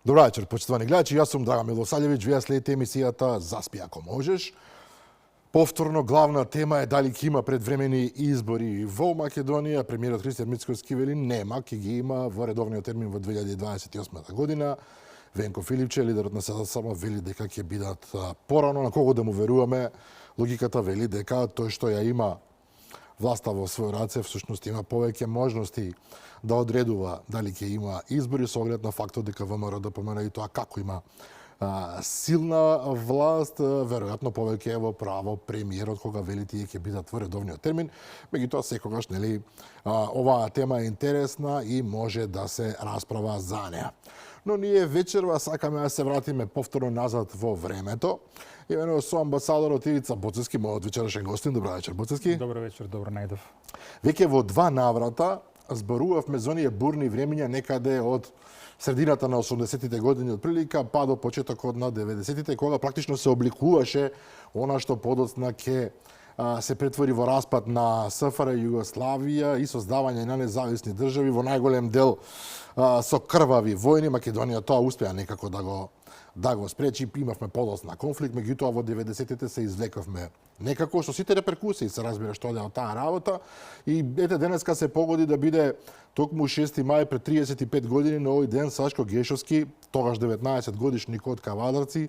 Добро вечер, почитувани гледачи. Јас сум Драган Милосавлjević. Вие следите емисијата Заспи ако можеш. Повторно главна тема е дали ќе има предвремени избори во Македонија. Премиерот Христијан Мицкоски вели нема, ќе ги има во редовниот термин во 2028 година. Венко Филипче, лидерот на СДСМ, вели дека ќе бидат порано. На кого да му веруваме? Логиката вели дека тој што ја има власта во свој раце, всушност има повеќе можности да одредува дали ќе има избори со оглед на фактот дека ВМРО ДПМН и тоа како има силна власт, веројатно повеќе е во право премиерот кога вели тие ќе бидат во редовниот термин. Меѓутоа секогаш нели оваа тема е интересна и може да се расправа за неа. Но ние вечерва сакаме да се вратиме повторно назад во времето. Имено со амбасадорот Ивица Боцевски, мојот вечерашен гостин. Добро вечер, Боцевски. Добро вечер, добро најдов. Веќе во два наврата зборувавме за оние бурни времиња некаде од средината на 80-тите години од прилика па до почетокот на 90-тите, кога практично се обликуваше она што подоцна ќе се претвори во распад на СФР Југославија и создавање на независни држави, во најголем дел со крвави војни. Македонија тоа успеа некако да го спречи. Имавме подоцна конфликт, меѓутоа во 90-тите се извлекавме некако со сите реперкусии, се разбира што оде од таа работа. И ете денеска се погоди да биде токму 6 мај пред 35 години на овој ден Сашко Гешовски, тогаш 19 годишник од Кавадарци,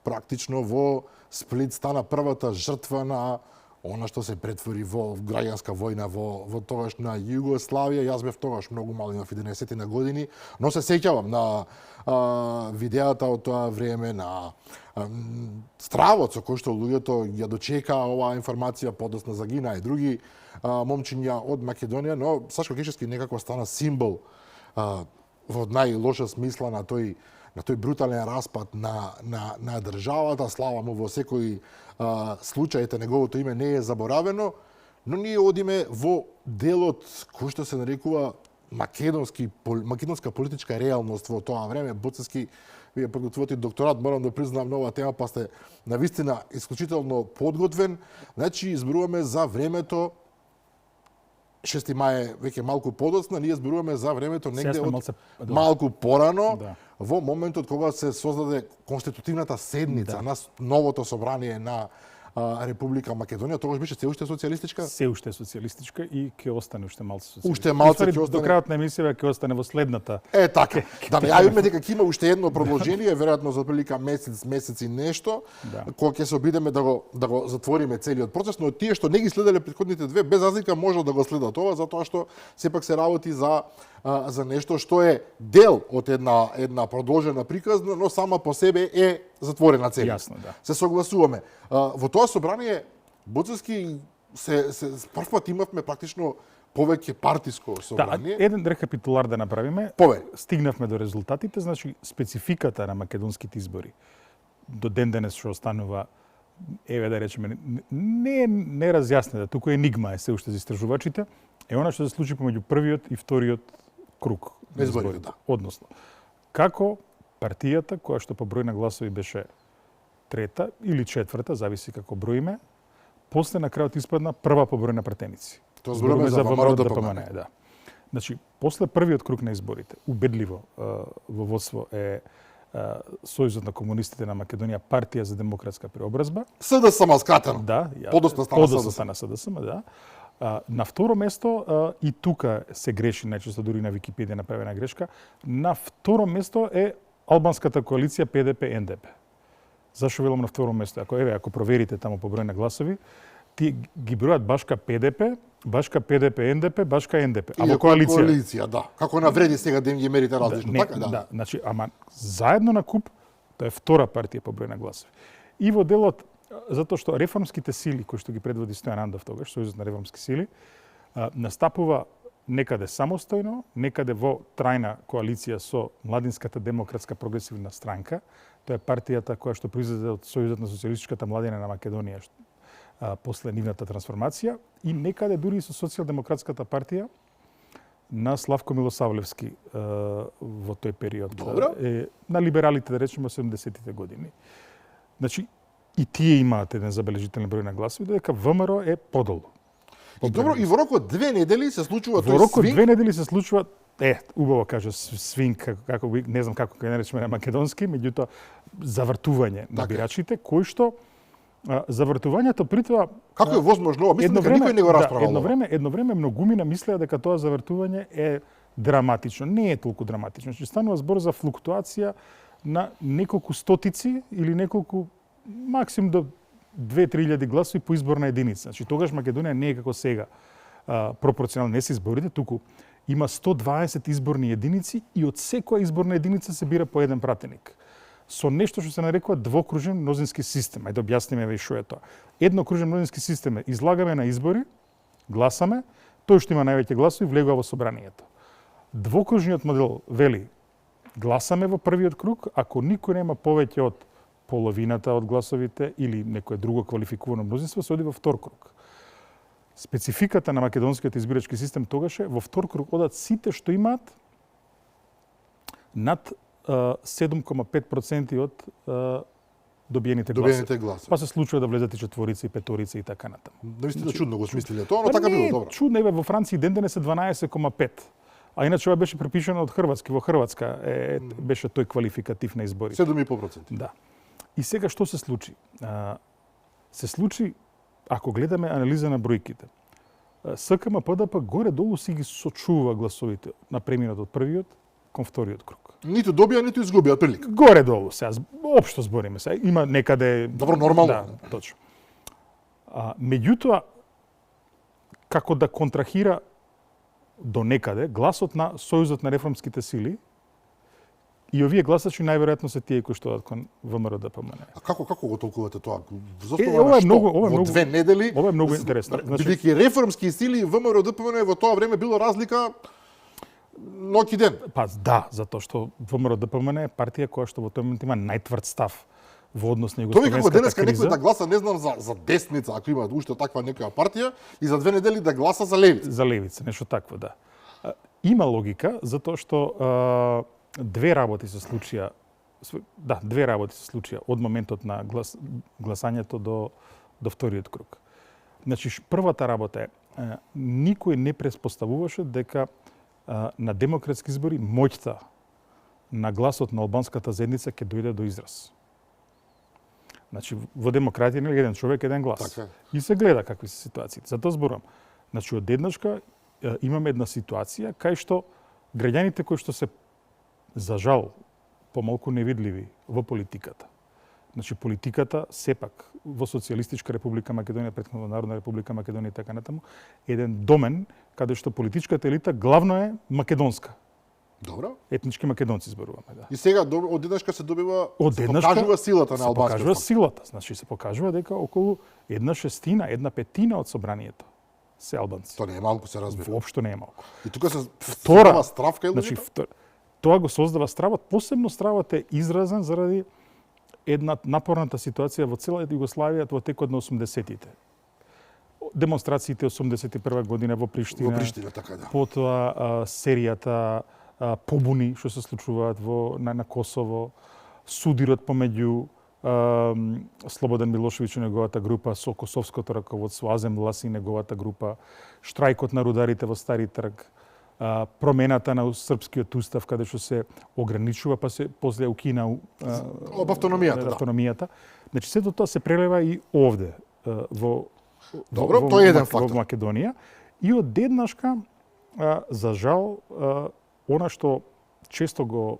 практично во Сплит стана првата жртва на она што се претвори во граѓанска војна во тогашна Југославија. Јас бев тогаш многу мал, имав 11 на години, но се сеќавам на видеата од тоа време, на стравот со кој што луѓето ја дочека оваа информација, подоцна загина и други момчиња од Македонија, но Сашко Гешовски некако стана символ во најлоша смисла на тој брутален распад на државата. Слава му во секој случаите, неговото име не е заборавено, но ние одиме во делот кој што се нарекува македонска политичка реалност во тоа време. Боцевски, вие подготвувате докторат, морам да признам на оваа тема, па сте навистина исклучително подготвен. Значи, изборуваме за времето 6 мај веќе малку подоцна, ние зборуваме за времето негде од малку порано, во моментот кога се создаде конститутивната седница на новото собрание на Република Македонија. Тогаш беше се уште социјалистичка? Се уште социјалистичка и ќе остане уште малку социјалистичка. Уште малку ќе остане. До крајот на емисијата ќе остане во следната. Така. Да најавиме дека ќе има уште едно продолжение, веројатно за прилика месец и нешто, кога ќе се обидеме да го затвориме целиот процес, но тие што не ги следеле претходните две, без разлика можат да го следат ова, затоа што сепак се работи за нешто што е дел од една продолжена приказна, но сама по себе е затворена целина. Јасно, да. Се согласуваме. Во тоа собрание Боцевски се првпат имавме практично повеќе партиско собрание. Да, еден рекапитулар да направиме. Стигнавме до резултатите, значи спецификата на македонските избори до ден денес што останува, еве да речеме, не разјаснета, туку енигма е се уште за истражувачите, е она што се случи помеѓу првиот и вториот круг на изборите. Да. Односно, како партијата која што по број на гласови беше трета или четврта, зависи како броиме, после на крајот испадна прва по број на пратеници. Тоа зборуваме за ВМРО ДПМН. Да. Значи, после првиот круг на изборите, убедливо во водство е Сојузот на комунистите на Македонија, партија за демократска преобразба. СДСМ скратено. Да, подоцна стана СДСМ, да. На второ место, и тука се греши, најчесто дури на Википедија направена грешка, на второ место е албанската коалиција ПДП-НДП. Зашо велам на второ место? Ако проверите таму по број на гласови, ти ги бројат башка ПДП, башка ПДП-НДП, башка НДП. А во коалиција, да. Како навреди сега да им ги мерите различно, така? Да, значи, ама заедно на куп, тоа е втора партија по број на гласови. И во делот, затоа што реформските сили, кои што ги предводи Стојан Андов тогаш, Сојузот на реформски сили, настапува некаде самостојно, некаде во трајна коалиција со Младинската демократска прогресивна странка. Тоа е партијата која што произлезе од Сојузот на социјалистичката младина на Македонија после нивната трансформација, и некаде дури со Социјалдемократската партија на Славко Милосавлевски во тој период. На либералите, да речеме, 70-тите години. Значи, и тие имаат еден забележителен број на гласови, додека ВМРО е подолу. И добро, и во рок од 2 недели се случува тој свинг. Во рок од 2 недели се случува убаво кажа свинг, како не знам како ќе наречеме на македонски, меѓутоа завртување на бирачите, кој што завртувањето при тоа како е возможно? Мислам дека никој не го расправа. Едно време многумина мислеа дека тоа завртување е драматично. Не е толку драматично. Значи станува збор за флуктуација на неколку стотици или неколку максимум до 2-3 гласови по изборна единица. Значи тогаш Македонија не е како сега пропорционално, не се изборите, туку има 120 изборни единици и од секоја изборна единица се бира по еден пратеник. Со нешто што се нарекува двокружен мнозински систем. Ајде објасниме веќе што е тоа. Еднокружен мнозински систем е излагаме на избори, гласаме, тој што има највеќе гласови влегува во собранието. Двокружниот модел вели гласаме во првиот круг, ако никој нема повеќе од половината од гласовите или некое друго квалификувано мнозинство, се оди во втор круг. Спецификата на македонскиот избирачки систем тогаш е во втор круг одат сите што имаат над 7,5% од добиените гласови. Па се случува да влезат и четворица и петорица и така натаму. Наистина чудно го смислиле тоа, но така било добро. Чудно е во Франција ден денес е 12,5. А иначе ова беше препишано од Хрватски. Во Хрватска беше тој квалификатив на изборите. 7,5%. Да. И сега што се случи? Се случи, ако гледаме анализа на бројките, СКМ-ПДП горе-долу си ги сочува гласовите на преминат од првиот кон вториот круг. Ниту добија, ниту изгуби, отприлика. Горе-долу, сега, општо збориме сега. Има некаде... Добро, нормално. Да, точно. Меѓутоа, како да контрахира до некаде, гласот на Сојузот на реформските сили и овие гласачи најверојатно се тие кои што одат кон ВМРО-ДПМН. А како го толкувате тоа? Ова е многу, во 2 недели. Ова е многу интересно. Бидејќи реформски сили и ВМРО-ДПМН во тоа време било разлика ноќ и ден. Па да, затоа што ВМРО-ДПМН е партија која што во тој момент има најтврд став во однос на југословенската криза. Тоа денеска некој да гласа, не знам, за десница, ако има уште таква некоја партија, и за 2 недели да гласа за левица. За левица, нешто такво, да. Има логика, затоа што две работи се случија од моментот на гласањето до вториот круг. Значи, првата работа е, никој не преспоставуваше дека на демократски избори моќта на гласот на албанската заедница ќе дојде до израз. Значи, во демократија нели еден човек, еден глас. Така. И се гледа какви се ситуациите. Затоа зборам. Значи, одеднашка имаме една ситуација кај што граѓаните кои што се за жал помалку невидливи во политиката. Значи, политиката сепак во Социјалистичка република Македонија, претходно Народна република Македонија и така натаму, еден домен каде што политичката елита главно е македонска. Добро. Етнички македонци зборуваме, да. И сега одеднашка се добива, се покажува силата на албанската. Се покажува силата, значи се покажува дека околу 1/6, 1/5 од собранието се албанци. Тоа не е малку, се разбира. Воопшто не е малку. И тука се создава стравка или значи, тоа го создава стравот, посебно стравот е изразен заради една напорната ситуација во цела Југославија во текот на 80-тите. Демонстрациите 81 година во Приштина. Во Приштина, така да. Потоа серијата побуни што се случуваат на Косово, судирот помеѓу Слободан Милошевиќ и неговата група со косовското раководство, Азем Власи и неговата група, штрајкот на рударите во Стари трг, промената на српскиот устав каде што се ограничува па се после укина автономијата. Значи сето тоа се прелева и овде во Македонија и одеднашка за жал она што често го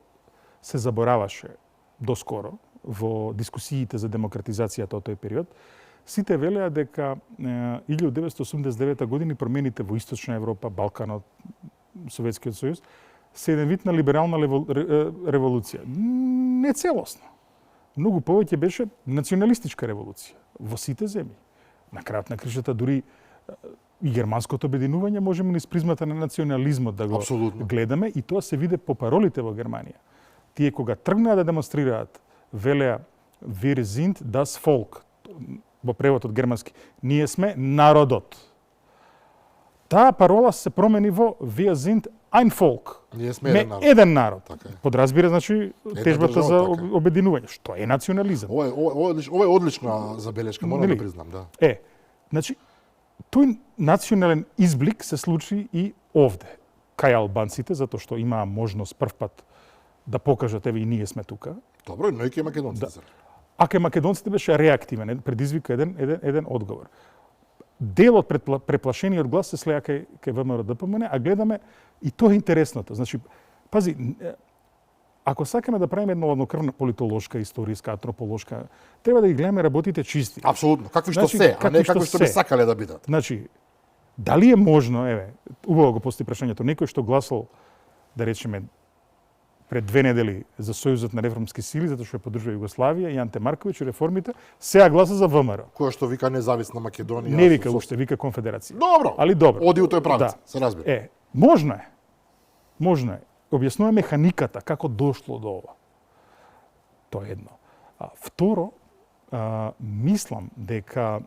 се забораваше доскоро во дискусиите за демократизацијата од тој период, сите велеа дека 1989 година промените во Источна Европа, Балканот, Советскиот сојуз, се еден вид на либерална револуција. Не целосно. Многу повеќе беше националистичка револуција во сите земји. На крајот на кришата дури и германското обединување можеме низ призмата на национализмот да го гледаме и тоа се виде по паролите во Германија. Тие кога тргнаа да демонстрираат, велеа Wir sind das Volk, во превод од германски, ние сме народот. Таа парола се промени во Wir sind ein Volk. Ние сме еден народ. Така е. Подразбира, значи, тежбата за обединување, што е национализам. Ова е одлична забелешка, морам да признам, да. Значи, тој национален изблик се случи и овде. кај албанците, затоа што имаа можност првпат да покажат, еве и ние сме тука. Добро, но и кај македонците. А кај македонците беше реактивен, предизвика еден одговор. Дел од преплашениот глас се слеа кај ВМРО ДПМН, а гледаме и тоа е интересното. Значи, пази, ако сакаме да правиме една однокрвна политолошка, историска, антрополошка, треба да ги гледаме работите чисти. Апсолутно, какви што се, а не какви што би сакале да бидат. Значи, дали е можно, еве, убаво го постои прашањето, некој што гласал, да речеме, пред 2 недели за Сојузот на реформски сили, затоа што ја поддржува Југославија и Анте Марковиќ и реформите, сега гласа за ВМРО. Која што вика независна Македонија. Не вика уште, вика конфедерација. Добро. Али добро. Оди у тој правец, Да. се разбира. Можно е. Можно е. Објаснува механиката, како дошло до ова. Тоа е едно. А второ, мислам дека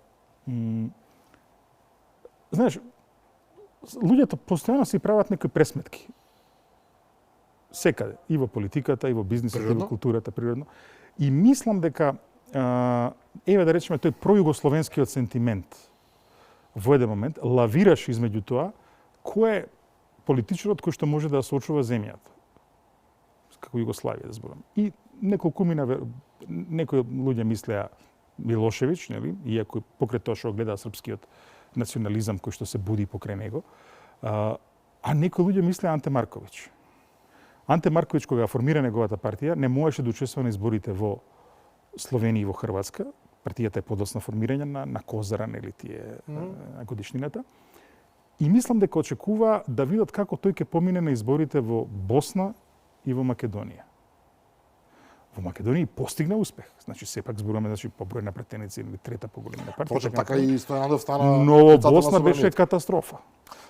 знаеш, луѓето постојано си прават некои пресметки. Секаде, и во политиката, и во бизнисот, и во културата, природно. И мислам дека еве да речеме тој пројугословенскиот сентимент во еден момент лавираше измеѓу тоа кој е политичарот кој што може да соочува земјата. Како Југославија, да зборам. И некои луѓе мислеа Милошевиќ, нели, иако покрај тоа што гледа српскиот национализам кој што се буди покрај него, а некои луѓе мислеа Анте Марковиќ. Анте Марковиќ кога формира неговата партија не можеше да учествува на изборите во Словенија и во Хрватска. Партијата е подоцна формирање на Козара, нели тие на годишнината. И мислам дека очекува да видат како тој ќе помине на изборите во Босна и во Македонија. Во Македонија постигна успех. Значи сепак зборуваме по број на претеници или трета по големина партија. Точно така и Стојанов стана. Но во Босна беше катастрофа.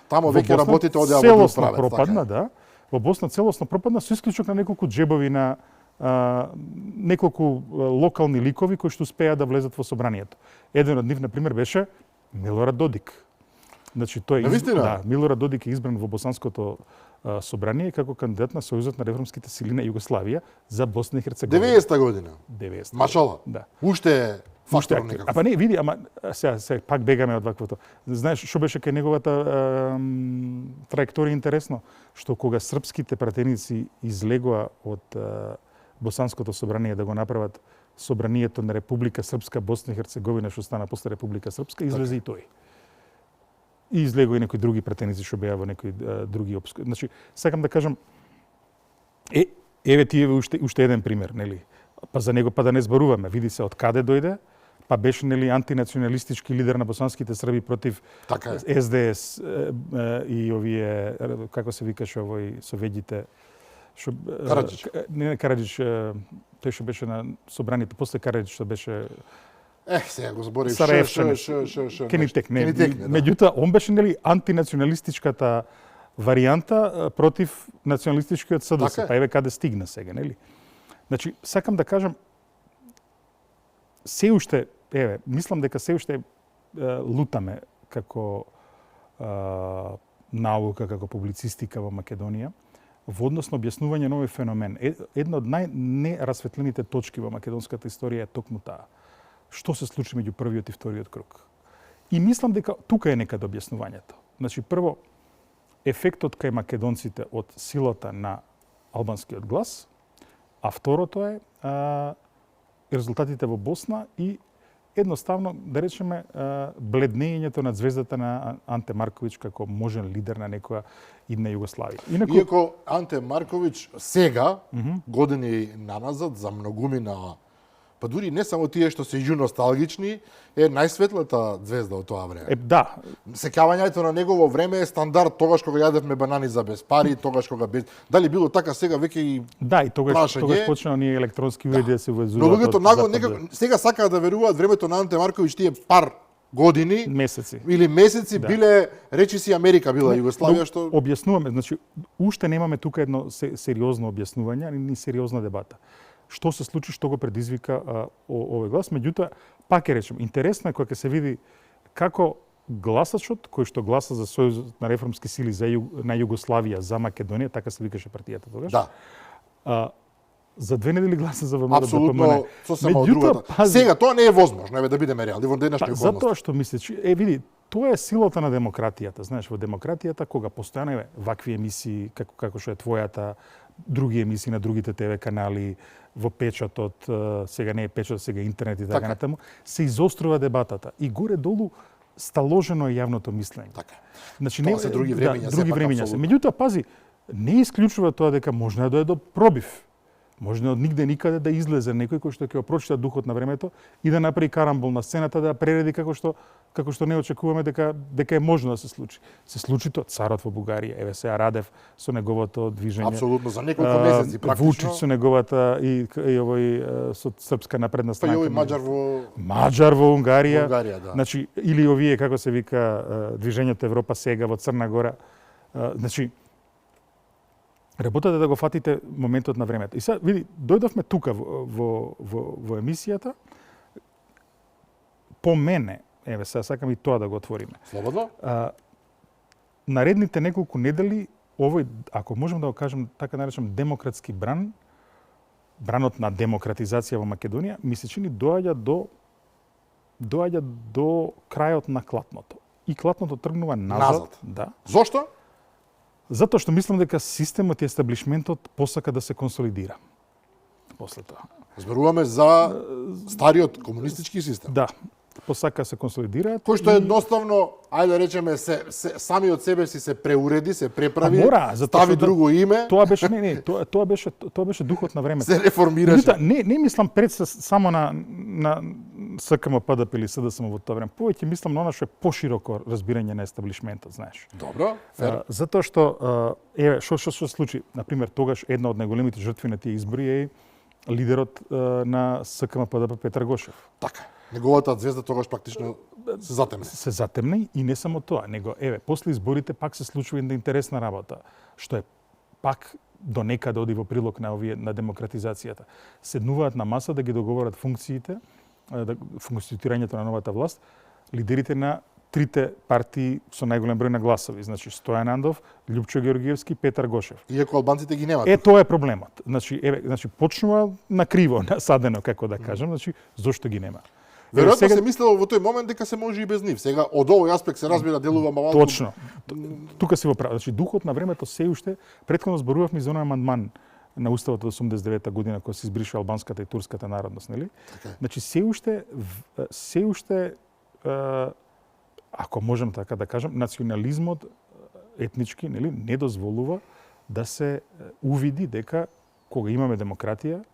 Тамо веќе работите одеа во целосно правец, пропадна, така. да. Во Босна целосно пропадна со исклучок на неколку џебови на неколку локални ликови кои што успеа да влезат во собранието. Еден од нив на пример беше Милорад Додик. Значи тој Милорад Додик е избран во Босанското собрание како кандидат на Сојузот на реформските сили на Југославија за Босна и Херцеговина. 90-та година. 90-та. Машала. Да. Уште фактор некако. А па не, види, ама се пак бегаме од ваквото. Знаеш што беше кај неговата траекторија интересно, што кога српските пратеници излегоа од Босанското собрание да го направат собранието на Република Српска Босна и Херцеговина, што стана после Република Српска, излезе и тој. И излегоа и некои други пратеници што беа во некои други опски. Значи, сакам да кажам, еве ти уште еден пример, нели? Па за него па да не зборуваме, види се од каде дојде, па беше нели антинационалистички лидер на босанските срби против така СДС и овие како се викаше овој совеѓите што Караџич. Не Караџич, тој што беше на собранието после Караџич што беше сега го зборив Кенитек, не. Меѓутоа, он беше нели антинационалистичката варијанта против националистичкиот СДС. Па еве каде стигна сега, нели? Значи, сакам да кажам, се уште, мислам дека се уште лутаме како наука, како публицистика во Македонија, во однос на објаснување на овој феномен. Една од најнерасветлените точки во македонската историја е токму таа. Што се случи меѓу првиот и вториот круг. И мислам дека тука е некаде објаснувањето. Значи, прво, ефектот кај македонците од силата на албанскиот глас, а второто е резултатите во Босна и едноставно, да речеме, бледнењето на звездата на Анте Марковиќ како можен лидер на некоја идна Југославија. Иако Анте Марковиќ сега, години наназад, за многумина, па дури не само тие што се носталгични, е најсветлата звезда од тоа време. Да. Сеќавањето на негово време е стандард тогаш кога јадевме банани за без пари, тогаш кога без... Дали било така сега веќе и да, и тогаш почнаа ние електронски уреди да се увезуваат. Но луѓето некако сега сакаат да веруваат времето на Анте Марковиќ тие пар години, месеци биле речиси Америка била Југославија што објаснуваме, значи уште немаме тука едно сериозно објаснување, ни сериозна дебата. Што се случи, што го предизвика овој глас. Меѓутоа, пак ќе речем, интересно е кога ќе се види како гласачот, кој што гласа за Сојузот на реформски сили на Југославија, за Македонија, така се викаше партијата тогаш. Да. За 2 недели гласа за ВМРО. Апсолутно, сосема од другата. Сега тоа не е возможно, еве да бидеме реални во денешни околности. Затоа што мислиш, види, Тоа е силата на демократијата. Знаеш, во демократијата кога постојано е вакви емисии како што е твојата, други емисии на другите ТВ канали, во печатот, сега не е печат, сега е интернет и така натаму, се изострува дебатата и горе-долу сталожено е јавното мислење. Така. Значи, Тоа се други времења, други времења се. Меѓутоа, пази, не исклучува тоа дека може да дое до пробив. Може од нигде никаде да излезе некој кој што ќе опрочита духот на времето и да направи карамбол на сцената, да пререди како што не очекуваме дека е можно да се случи. Се случи тоа царот во Бугарија, еве сега Радев со неговото движење. Апсолутно, за неколку месеци практично. Вучич со неговата и овој со Српска напредна странка. Па и овој Маđар во Унгарија. Да. Значи, или овие, како се вика, движењето Европа сега во Црна Гора. Значи, работата е да го фатите моментот на времето. И сега, види, дојдовме тука во емисијата. По мене, еве, сега сакам и тоа да го отвориме. Слободно. Наредните неколку недели, овој, ако можем да го кажем, така наречем, демократски бранот на демократизација во Македонија, ми се чини доаѓа до крајот на клатното. И клатното тргнува назад. Да. Зошто? Затоа што мислам дека системот и естаблишментот посака да се консолидира. После тоа. Зборуваме за стариот комунистички систем. Да. Посака се консолидира. Кој што едноставно, ајде да речеме, сами од себе си се преуреди, се преправи, стави друго име. Тоа беше тоа беше духот на времето. Се реформираше. Не мислам пред само на СКМ ПДП или СДСМ во тоа време. Повеќе мислам на она што е пошироко разбирање на естаблишментот, знаеш. Добро, фер. Затоа што еве што се случи, на пример, тогаш една од најголемите жртви на тие избори е лидерот на СКМ ПДП Петар Гошев. Така. Неговата звезда тогаш практично се затемна. Се затемна и не само тоа, него еве после изборите пак се случува една интересна работа, што е пак до некаде оди во прилог на овие на демократизацијата. Седнуваат на маса да ги договорат функциите, функционирањето на новата власт, лидерите на трите партии со најголем број на гласови, значи Стојан Андов, Љупчо Георгиевски, Петар Гошев. Иако албанците ги немат. Тоа е проблемот. Значи почнува на криво, насадено како да кажам, значи зошто ги нема? Веројатно се мислело во тој момент дека се може и без нив. Сега од овој аспект се разбира делува малку. Точно. Тука си во прав. Значи духот на времето се уште претходно зборувавме за оној амандман на Уставот од 89-та година кој се избриша албанската и турската народност, нели? Така. Значи се уште ако можем така да кажам, национализмот етнички, нели, не дозволува да се увиди дека кога имаме демократија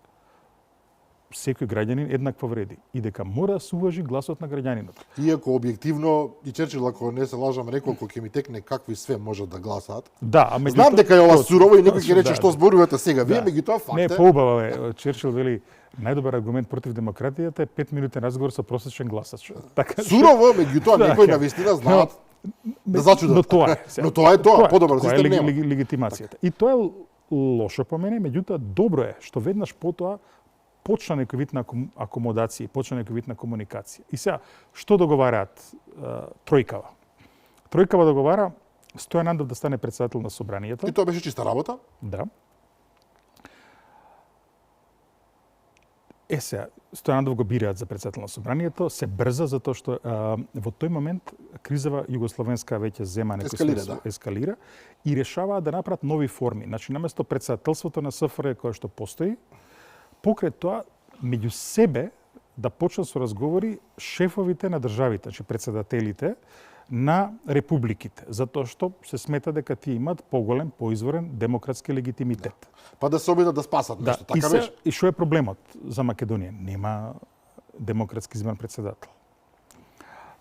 секој граѓанин еднакво вреди и дека мора да се уважи гласот на граѓанинот. Иако објективно и Черчил, ако не се лажам, рекол кога ќе ми текне какви све можат да гласаат. Да, а знам дека е ова сурово и некој ќе рече што зборувате сега. Вие меѓутоа факт е. Не, поубаво е. Черчил вели најдобар аргумент против демократијата е 5-минутен разговор со просечен гласач. Така сурово, меѓутоа некои навистина знаат да зачудат. Но тоа е тоа, подобар систем нема. Легитимацијата. И тоа е лошо по мене, меѓутоа добро е што веднаш потоа почна некој вид на акомодација, почна некој вид на комуникација. И сега, што договараат Тројкава? Тројкава договара Стојан Андов да стане претседател на собранието. И тоа беше чиста работа? Да. Сега, Стојан Андов го бираат за претседател на собранието, се брза затоа што во тој момент кризава југословенска веќе зема ескалира и решаваат да направат нови форми. Значи, наместо претседателството на СФР кое што постои, покрај тоа, меѓу себе да почнат со разговори шефовите на државите, значи председателите на републиките, затоа што се смета дека тие имаат поголем, поизворен демократски легитимитет. Да. Па да се обидат да спасат нешто, така беше. И што е проблемот за Македонија? Нема демократски избран председател.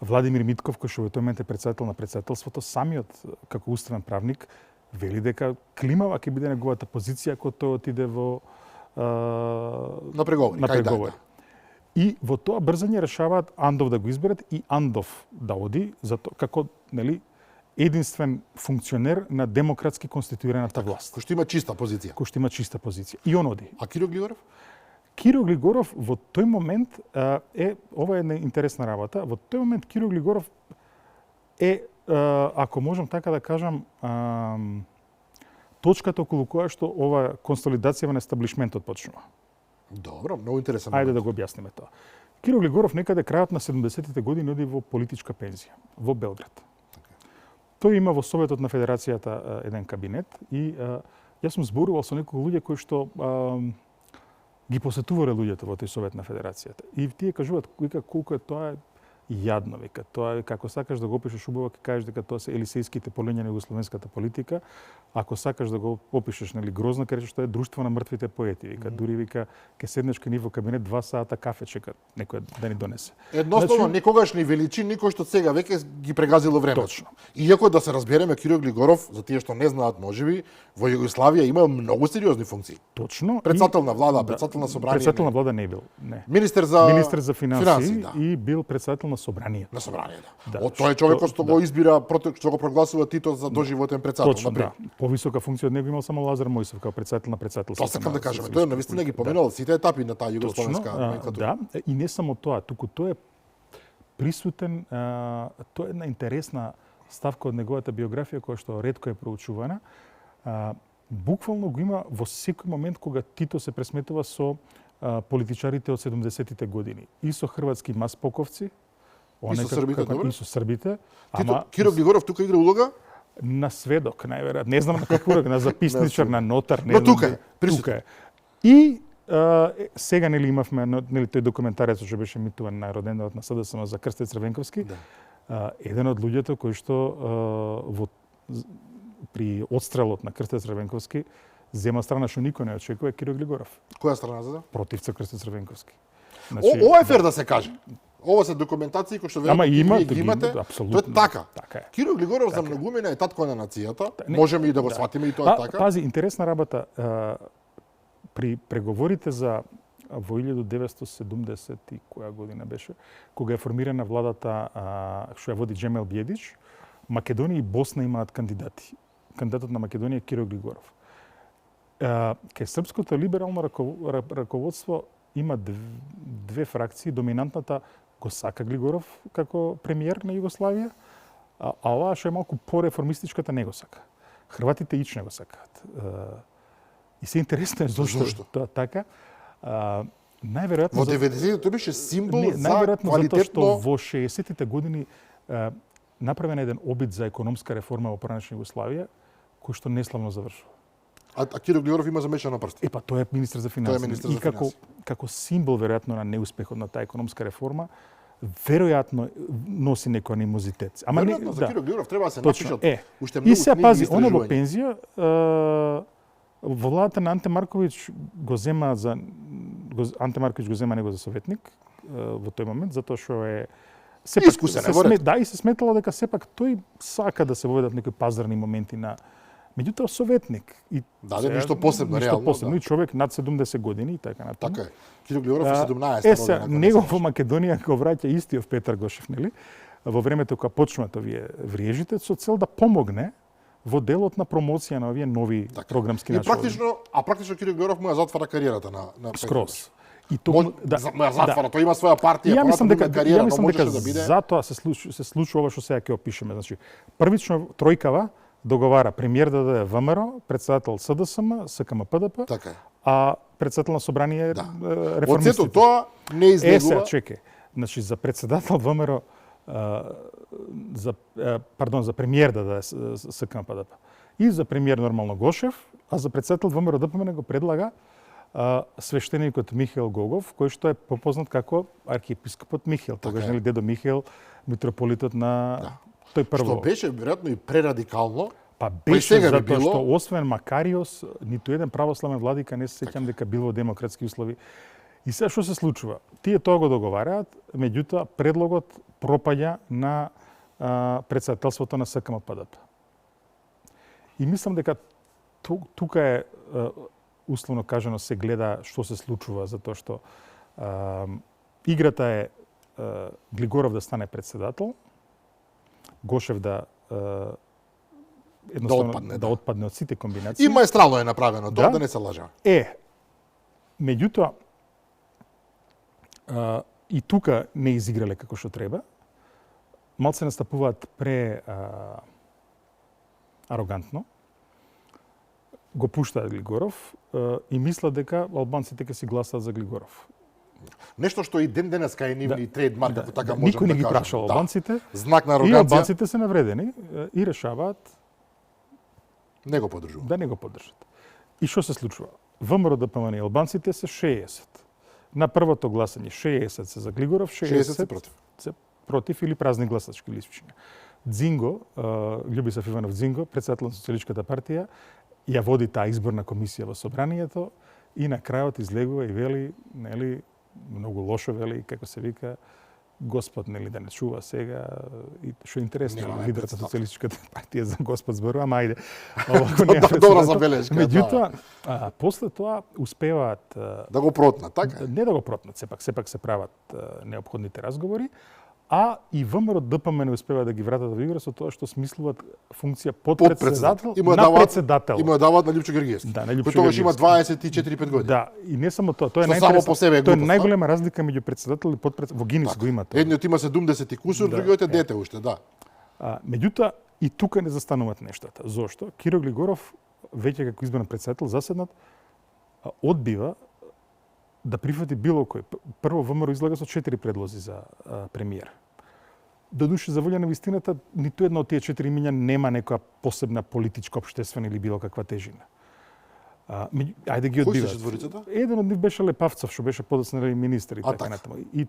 Владимир Митков, кој што во тој момент е председател на председателството, самиот како уставен правник вели дека климава ќе биде неговата позиција ако тој отиде на преговори. И во тоа брзање решаваат Андов да го изберат и Андов да оди како, нели, единствен функционер на демократски конституираната власт. Кој што има чиста позиција. И он оди. А Киро Глигоров? Киро Глигоров во тој момент ова е една интересна работа. Во тој момент Киро Глигоров е, ако можам така да кажам, точката околу која што ова консолидација на естаблишментот почнува. Добро, многу интересно. Ајде да го објасниме тоа. Киро Глигоров некаде крајот на 70-тите години оди во политичка пензија во Белград. Тој има во Советот на Федерацијата еден кабинет и јас сум зборувал со некои луѓе кои што ги посетувале луѓето во тој Совет на Федерацијата. И тие кажуваат вика колку е тоа јадно, вика. Тоа е како сакаш да го опишеш убаво, ќе кажеш дека тоа се елисејските полиња на југословенската политика. Ако сакаш да го опишеш нели грозно, кажеш што е друштво на мртвите поети, вика. Дури вика ќе седнеш кај нив во кабинет 2 сата кафе чека некој да ни донесе. Едноставно некогашни величини кои што сега веќе ги прегазило времето. Точно. Иако да се разбереме, Киро Глигоров, за тие што не знаат можеби, во Југославија имал многу сериозни функции. Точно. Председател на влада, председател на собрание. Председател на влада не бил, не. Министер за финансии да. и бил председател на собранието. На собранието. Да. Од тој човекот што го избира, што го прогласува Тито за доживотен председател. Точно, да. Повисока функција од него имал само Лазар Мојсов како председател на председателството. Тоа сакам да кажеме. Тој навистина ги поминал сите етапи на таа југословенска номенклатура. Да, и не само тоа, туку тој е присутен, тоа е една интересна ставка од неговата биографија која што ретко е проучувана. Буквално го има во секој момент кога Тито се пресметува со политичарите од 70-тите години. И со хрватски маспоковци, и со србите, добро? И со србите. Тито, Киро Глигоров тука игра улога? На сведок, најверојатно. Не знам на каква, на записничар, на нотар, не но знам. тука е, присутен. Тука е. И сега нели имавме нели тој документарец што беше емитуван на роденденот на СДСМ за Крстец Црвенковски. Да. Еден од луѓето кои што при одстрелот на Крстец Црвенковски зема страна што никој не очекува е Киро Глигоров. Која страна за да? Против Крстец Црвенковски. Ова е фер да се каже. Ова се документации кои што Ама има, ги имате. апсолутно. Тоа е така. Така е. Киро Глигоров за многумина е татко на нацијата. Можеме и да го сватиме и тоа така. Пази, интересна работа. При преговорите за во 1970 и која година беше, кога е формирана владата што ја води Джемел Бједич, Македонија и Босна имаат кандидати. Кандидатот на Македонија е Киро Глигоров. Кај српското либерално раководство има две фракции. Доминантната го сака Глигоров како премиер на Југославија, а оваа што е малку пореформистичката не го сака. Хрватите ич не го сакаат. И се интересно е зошто тоа така. Најверојатно во 90-те тој беше символ за најверојатно затоа што квалитетно во 60-тите години направен еден обид за економска реформа во поранешна Југославија кој што неславно завршува. А Киро Глигоров има замешано прсти. Па тоа е министер за финансии. И како символ веројатно на неуспехот на таа економска реформа, веројатно носи некој анимозитет. Ама веројатно за Киро Глигоров треба да се напишат уште многу книги. И се пази, она во пензија во владата на Анте Марковиќ го зема Анте Марковиќ го зема него за советник во тој момент затоа што е искусен, да, и се сметало дека сепак тој сака да се воведат некои пазарни моменти на меѓутоа советник и ништо посебно реално. Ништо посебно и човек над 70 години и така натаму. Така е. Киро Глигоров е 17 година. Него во Македонија го враќа истиот Петар Гошев, нели? Во времето кога почнуваат овие вриежите со цел да помогне во делот на промоција на овие нови програмски начини. Практично Киро Глигоров му ја затвара кариерата на скроз. И тоа затвара, тој има своја партија, ја мислам дека да биде. Затоа се случува ова што сега ќе опишеме. Значи, првично тројкава договара премиер да даде ВМРО, председател СДСМ, СКМ ПДП, така. А председател на собрание реформистите. Од сето тоа не излегува. Чекај. Значи за председател ВМРО за премиер да даде СКМ ПДП. И за премиер нормално Гошев, а за председател ВМРО ДПМН го предлага свештеникот Михаил Гогов, кој што е попознат како архиепископот Михаил, тогаш нели дедо Михаил, митрополитот на тој прво. Што беше веројатно и прерадикално. Па беше затоа што освен Макариос, ниту еден православен владика не се сеќам дека бил во демократски услови. И сега што се случува? Тие тоа го договараат, меѓутоа предлогот пропаѓа на председателството на СКМ ПДП. И мислам дека тука е условно кажано се гледа што се случува, затоа што играта е Глигоров да стане председател, Гошев да едноставно да отпадне од сите комбинации. И маестрално е направено тоа, да не се лажа. Меѓутоа и тука не изиграле како што треба. Малце настапуваат арогантно. Го пуштаат Глигоров и мислат дека албанците ќе си гласаат за Глигоров. Нешто што и ден денеска е нивни трейдмарк, ако така можеме никој не да ги кажеме. прашал албанците. Знак на И арогација. албанците се навредени и решаваат Не го поддржувам. да не го поддржат. И што се случува? ВМРО ДПМН и албанците се 60. На првото гласање 60 се за Глигоров, 60 се против. се против или празни гласачки листчиња. Дзинго, Љубисав Иванов Дзинго, председател на Социјалистичката партија, ја води таа изборна комисија во собранието и на крајот излегува и вели, нели, многу лошо вели, како се вика, Господ, нели, да не чува сега, и што е интересно, Нема лидерот на председател. Социјалистичката партија за Господ зборува, ама ајде. Овако не е Добра председател. забелешка, Меѓутоа, после тоа успеваат Да го протнат, така? не да го протнат, сепак се прават неопходните разговори, а и ВМРО ДПМН успева да ги вратат во игра со тоа што смислуваат функција подпредседател на председател. И му ја даваат на Љупчо Георгиевски. Да, на Љупчо Кој тогаш има Георгиевски. 24-5 години. Да, и не само тоа, тоа е Што само по себе е тоа е глупост, најголема разлика меѓу председател и подпредседател. Во Гинис го има тоа. Едниот има 70 и кусур, Да, другиот е дете уште, да. Меѓутоа и тука не застануваат нештата. Зошто? Киро Глигоров веќе како избран председател заседнат одбива да прифати било кој. Прво ВМРО излага со 4 предлози за премиер. Додуше, за волја на вистината, ниту една од тие 4 имиња нема некоја посебна политичка, општествена или било каква тежина. Ајде ги Кои одбиваат. се четворицата? Еден од нив беше Лепавцов, што беше подоцна министер и така така. натаму. И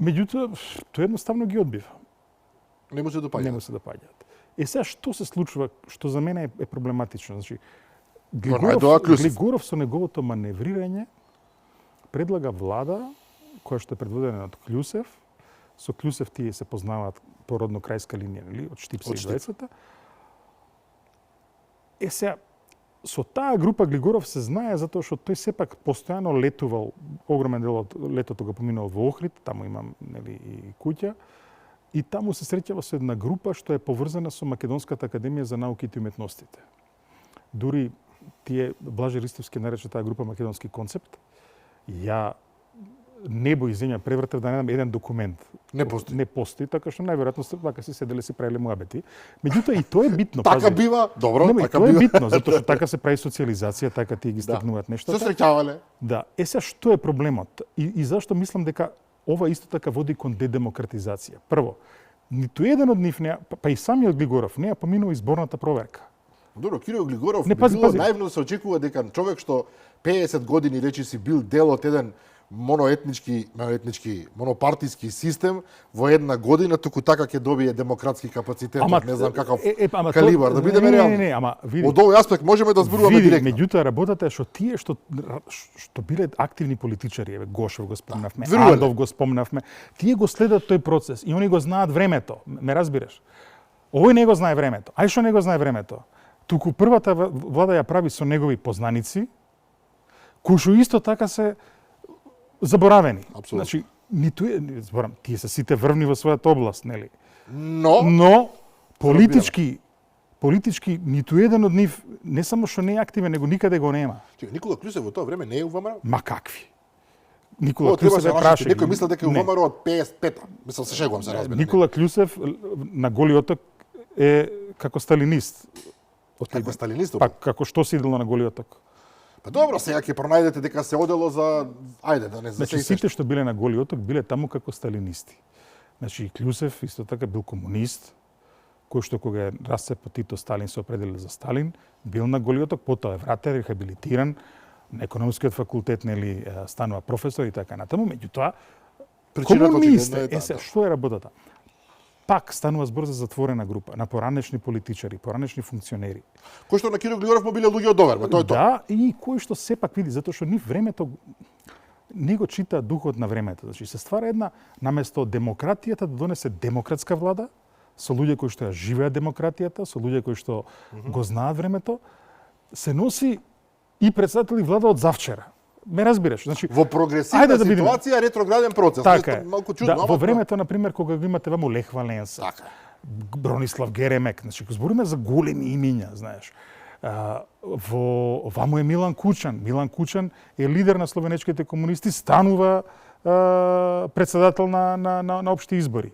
меѓутоа, тој едноставно ги одбива. Не му се допаѓа. Не му се допаѓаат. Сега што се случува, што за мене е проблематично. Значи, Глигоров со неговото маневрирање предлага влада која што е предводена од Клюсев. Со Клюсев тие се познаваат по родно-крајска линија, нели, од Штипсе и двајцата. Сега, со таа група Глигоров се знае затоа што тој сепак постојано летувал, огромен дел од летото го поминал во Охрид, таму имам, нели, и куќа, и таму се среќава со една група што е поврзана со Македонската академија за науките и уметностите. Дури тие Блаже Ристовски нарече таа група македонски концепт. Ја небо и земја превртев да недам еден документ. Не постои. Не постои, така што најверојатно така си седеле си правеле муабети. Меѓутоа и тоа е битно. Така пази. бива, добро, Не, така тоа бива. е битно, затоа што така се прави социјализација, така тие ги стекнуваат Се нештата. среќавале. Да. Сега што е проблемот? И зашто мислам дека ова исто така води кон дедемократизација. Прво, ниту еден од нив не, па и самиот Глигоров не ја поминува изборната проверка. Добро, Киро Глигоров Не, би пази, било пази. наивно да се очекува дека човек што 50 години речиси бил дел од еден монопартиски систем во една година туку така ќе добие демократски капацитет, не знам каков калибар, да бидеме реални. Не, ама види. Од овој аспект можеме да зборуваме Види, директно. меѓутоа работата е што тие што биле активни политичари, еве Гошев го спомнавме, верувале. Андов го спомнавме, тие го следат тој процес и они го знаат времето, ме разбираш? Овој не го знае времето. Ај што не го знае времето? Туку првата влада ја прави со негови познаници, кои што исто така се заборавени. Апсолутно. Значи, ниту зборам, тие се сите врвни во својата област, нели? Но политички ниту еден од нив не само што не е активен, него никаде го нема. Никола Клюсев во тоа време не е у ВМРО? Ма какви? Никола Треба Клюсев се е рашити. прашај. Некој мислел дека е у Не. ВМРО од 55-та. Мислам се шегувам се разбира. Никола Клюсев на Голи оток е како сталинист. Како сталинист? Па како што се идело на Голи оток? Па добро, сега ќе пронајдете дека се одело за ајде да не за Значи сите што биле на Голи оток биле таму како сталинисти. Значи Клюсев исто така бил комунист, кој што кога е расцепо Тито Сталин се определил за Сталин, бил на Голи оток, потоа е вратен, рехабилитиран, на економскиот факултет нели станува професор и така натаму, меѓутоа комунист е. Се што е работата? Пак станува збор за затворена група на поранешни политичари, поранешни функционери. Кој што на Киро Глигоров му биле луѓе од доверба, тоа е тоа. Да, и кој што сепак види, затоа што ни времето не го чита духот на времето. Значи се ствара една наместо демократијата да донесе демократска влада со луѓе кои што ја живеат демократијата, со луѓе кои што го знаат времето, се носи и председател и влада од завчера. Ме разбираш? Значи Во прогресивна ајде да видиме. ситуација ретрограден процес. Така е. Малку чудно, Да, во времето на пример кога го имате ваму Лех Валенса, Така. Бронислав Геремек, значи го збориме за големи имиња, знаеш. Ваму е Милан Кучан. Милан Кучан е лидер на словенечките комунисти, станува председател на општи избори.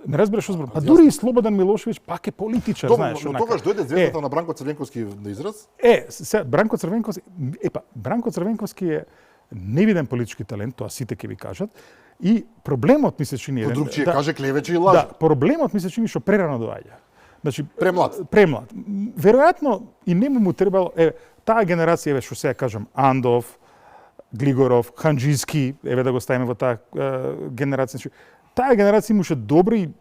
Не разбираш што зборам. А дури и Слободан Милошевиќ пак е политичар, знаеш. Но тогаш дојде звездата на Бранко Црвенковски на израз. Бранко Црвенковски, Бранко Црвенковски е невиден политички талент, тоа сите ќе ви кажат. И проблемот ми се чини Друг ќе каже клевече и лаже. Да, проблемот ми се чини што прерано доаѓа. Значи Премлад. Премлад. Веројатно и не му требало, таа генерација, што сега кажам, Андов, Глигоров, Ханџиски, да го ставиме во таа генерација. Значи, таа генерација имаше добри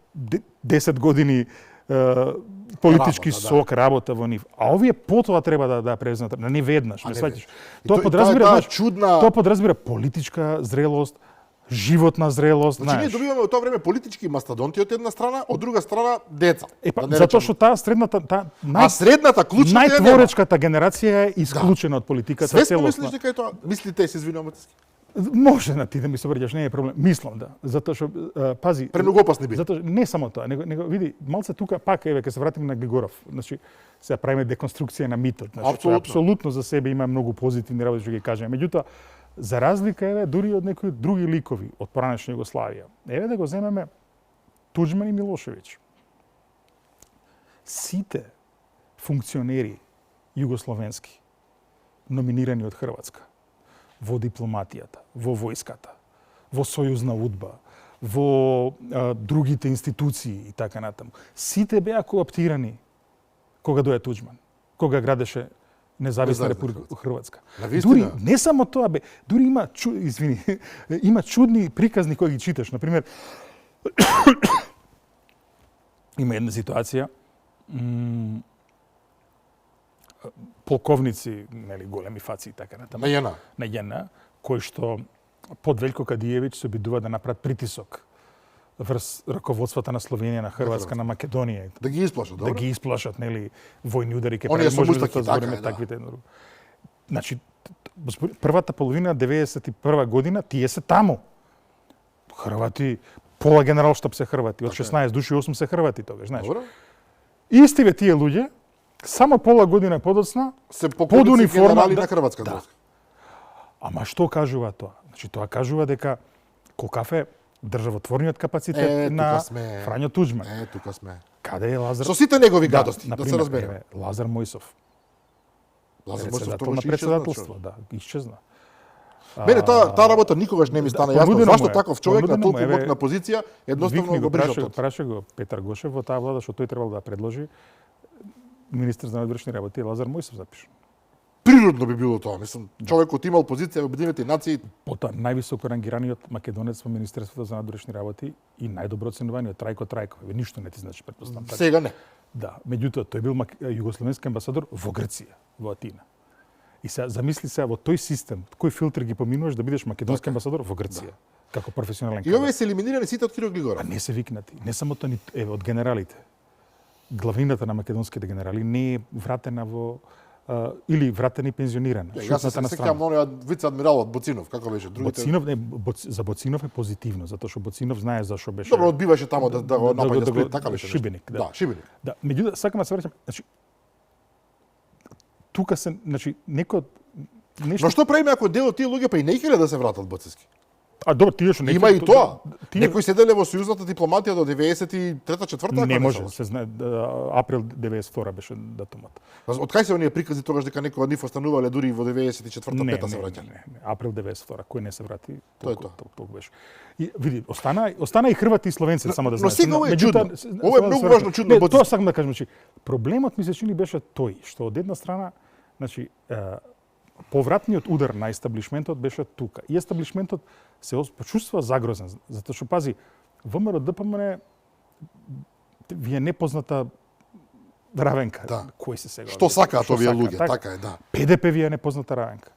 10 години политички сок, работа во нив. А овие потоа треба да презентат, не веднаш, не сваќаш. Тоа подразбира политичка зрелост, животна зрелост, значи, ние добиваме во тоа време политички мастодонти од една страна, од друга страна деца. Затоа што таа средната, средната клучната најтворечката генерација е исклучена од политиката целосно. Свесно мислиш дека е тоа? Мислите, се извинувам. Може на ти да ми се обраќаш, не е проблем. Мислам да, затоа што пази, премногу опасни би. Затоа не само тоа, него види, малце тука пак ќе се вратиме на Глигоров. Значи, сега правиме деконструкција на митот, значи апсолутно за себе има многу позитивни работи што ги кажеме. Меѓутоа, за разлика дури од некои други ликови од поранешна Југославија. Да го земеме Туџман и Милошевиќ. Сите функционери југословенски номинирани од Хрватска во дипломатијата, во војската, во сојузна удба, во другите институции и така натаму. Сите беа кооптирани кога дојде Туџман, кога градеше независна република Хрватска. Дури не само тоа дури има има чудни приказни кои ги читаш, на пример има една ситуација полковници, нели, големи фаци и така натаму. На JNA, кои што под Велјко Кадиевиќ се обидува да направат притисок врз раководствата на Словенија, на Хрватска, на Македонија. Да ги исплашат, добро? Да ги исплашат, нели, војни удари ке прави, може да збориме таквите. Значи, првата половина 91 година тие се таму. Хрвати, пола генералштаб се Хрвати, од 16 души 8 се Хрвати тогаш, знаеш. Добро. Истиве тие луѓе само пола година подоцна се под униформа на Хрватска войска. Ама што кажува тоа? Значи тоа кажува дека каков е државотворниот капацитет на Фрањо Туџман. Тука сме. Каде е Лазар? Со сите негови гадости, да се разбереме. Лазар Мојсов. Лазар Мојсов тоа председателство, да, исчезна. Мене таа работа никогаш не ми стана јасно зашто таков човек на толку моќна позиција едноставно го брижа. Праша го Петар Гошев во таа влада што тој требал да предложи министер за надворешни работи Лазар Мојсов запиша. Природно би било тоа, мислам, човекот имал позиција во Обединетите нации. Потоа највисоко рангираниот македонец во Министерството за надворешни работи и најдобро оценуваниот Трајко Трајков. Ништо не ти значи, претпоставам. Сега не. Да, меѓутоа тој бил југословенски амбасадор во Грција, во Атина. И сега замисли се во тој систем, кој филтр ги поминуваш да бидеш македонски амбасадор во Грција, како професионален кадар. И овие се елиминирани сите од Киро Глигоров. А не се викнати, не само тоа од генералите. Главината на македонските генерали не е вратена во или вратена и пензионирана. Јас се сеќавам на оној вице-адмирал од Боцинов, како беше другите? Боцинов за Боцинов е позитивно, затоа што Боцинов знае зашо беше. Добро, одбиваше тамо да го напаѓа Сплит, така беше. Шибеник, да. Да, Шибеник. Да, меѓутоа сакам да се враќам, значи тука се, значи некој нешто. Но што правиме ако дел од тие луѓе па и не искале да се вратат Боцински? А добро, тие што има и тоа. Некои седеле во сојузната дипломатија до 93-4. Не може, се знае, април 92 беше датумот. Од кај се оние прикази тогаш дека некои од нив останувале дури во 94-5 се враќале? Не, април 92, кој не се врати, толку беше. И види, остана и хрвати и словенци, само да знаеш. Но сега ова е чудно. Ова е многу важно чудно. Тоа сакам да кажам, значи, проблемот ми се чини беше тој, што од една страна, значи, повратниот удар на естаблишментот беше тука. И естаблишментот се почувствува загрозен, затоа што пази, ВМРО ДПМН ви е непозната равенка. Да. Кој се сега? Што сакаат овие луѓе, така е, да. ПДП ви е непозната равенка.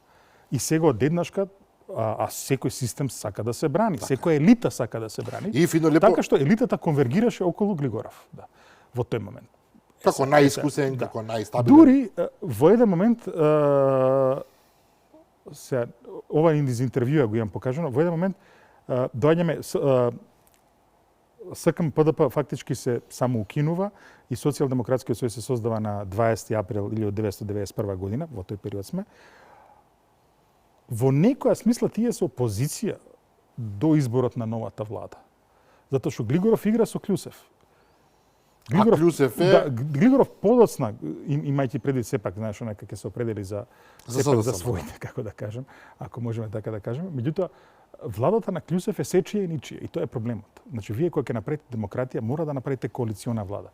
И сега одеднашка секој систем сака да се брани, така. Секоја елита сака да се брани. И фино лепо... Така што елитата конвергираше околу Глигоров, да, во тој момент. Како најискусен, како најстабилен. Дури во еден момент се ова из интервјуа го имам покажано, во еден момент доаѓаме СКМ ПДП фактички се само укинува и Социјалдемократскиот сојуз се создава на 20 април 1991 година, во тој период сме. Во некоја смисла тие се опозиција до изборот на новата влада. Затоа што Глигоров игра со Клјусев. Клюсев е... Глигоров подоцна, имајќи предвид сепак, знаеш, онака ќе се определи за сепак за своите, како да кажем, ако можеме така да кажеме. Меѓутоа, владата на Клюсев е сечија и ничија, и тоа е проблемот. Значи, вие кога ќе направите демократија, мора да направите коалициона влада.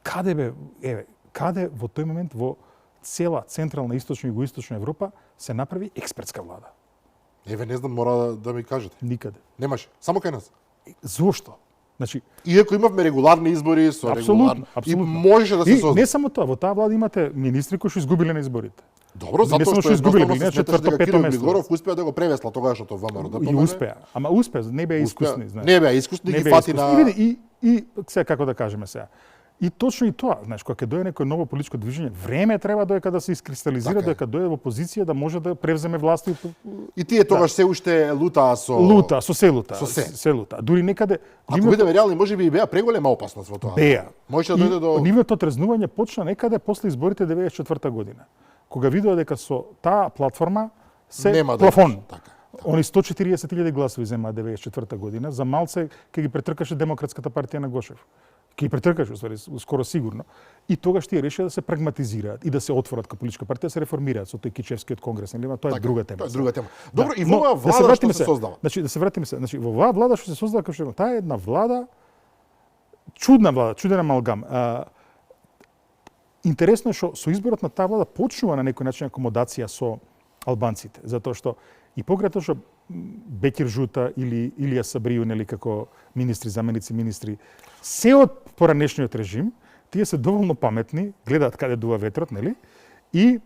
Каде во тој момент во цела централна, источна и югоисточна Европа се направи експертска влада? Не знам, мора да ми кажете. Никаде. Немаше, само кај нас. Зошто? Значи, иако имавме регуларни избори со регуларни, и можеше да се создаде. Не само тоа, во таа влада имате министри кои што изгубиле на изборите. Добро, затоа што изгубиле, не четврто, пето место. Глигоров успеа да го превесла тогашното ВМРО. И успеа. Ама успеа, не беа искусни, знаеш. Не беа искусни, ги фати на... И сега како да кажеме сега. И точно и тоа, знаеш, кога ќе дојде некој ново политичко движење, време треба доека да се искристализира, доека дојде во позиција да може да превземе власт. И тие тогаш се уште лутаа со... Се лута. Дури некаде... Ако бидеме реални, можеби и беа преголема опасност во тоа. Беа. Може да дојде до... Нивното трезнување почна некаде после изборите 94 година. Кога видоа дека со таа платформа се плафон. Они 140.000 гласови земаа 94 година, за малце ќе ги претркаше Демократската партија на Гошев. Ќе ги претркаше, скоро сигурно. И тогаш тие решија да се прагматизираат и да се отворат како политичка партија, да се реформираат со тој Кичевскиот конгрес, нели? Тоа е друга тема. Тоа е друга тема. Добро, и во оваа влада што се создава. Значи да се вратиме се. Значи во оваа влада што се создава, како што таа е една влада, чудна влада, чуден амалгам. Интересно е што со изборот на таа влада почнува на некој начин акомодација со албанците, затоа што и покрај тоа што Бекир Жута или Илија Сабрију, нели, како министри, заменици министри, се од поранешниот режим, тие се доволно паметни, гледаат каде дува ветрот, нели, и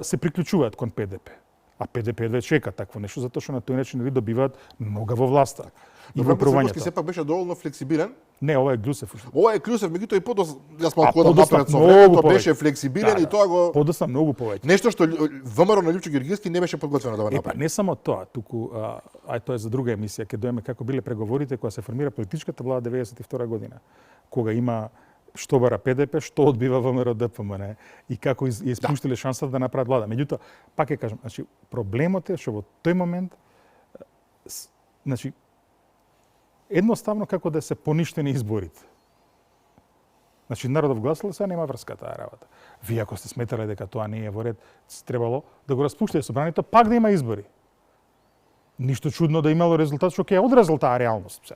се приклучуваат кон ПДП. А ПДП едва чека такво нешто, затоа што на тој начин нели добиваат много во власта. И во првањето. Сепак беше доволно флексибилен. Не, ова е Клюсев. Ова е Клюсев, меѓутоа и јас малку одам напред со времето, беше флексибилен и тоа го подоцна многу повеќе. Нешто што ВМРО на Лјупчо Георгиевски не беше подготвено да го направи. Не само тоа, туку тоа е за друга емисија, ќе доеме како биле преговорите кога се формира политичката влада 92 година, кога има што бара ПДП, што одбива ВМРО ДПМН и како испуштиле шансата да направат влада. Меѓутоа, пак ќе кажам, значи проблемот е што во тој момент значи едноставно како да се поништени изборите. Значи народов гласал, сега нема врска таа работа. Вие ако сте сметале дека тоа не е во ред, требало да го распуштите собранието, пак да има избори. Ништо чудно да имало резултат што ќе одразил таа реалност.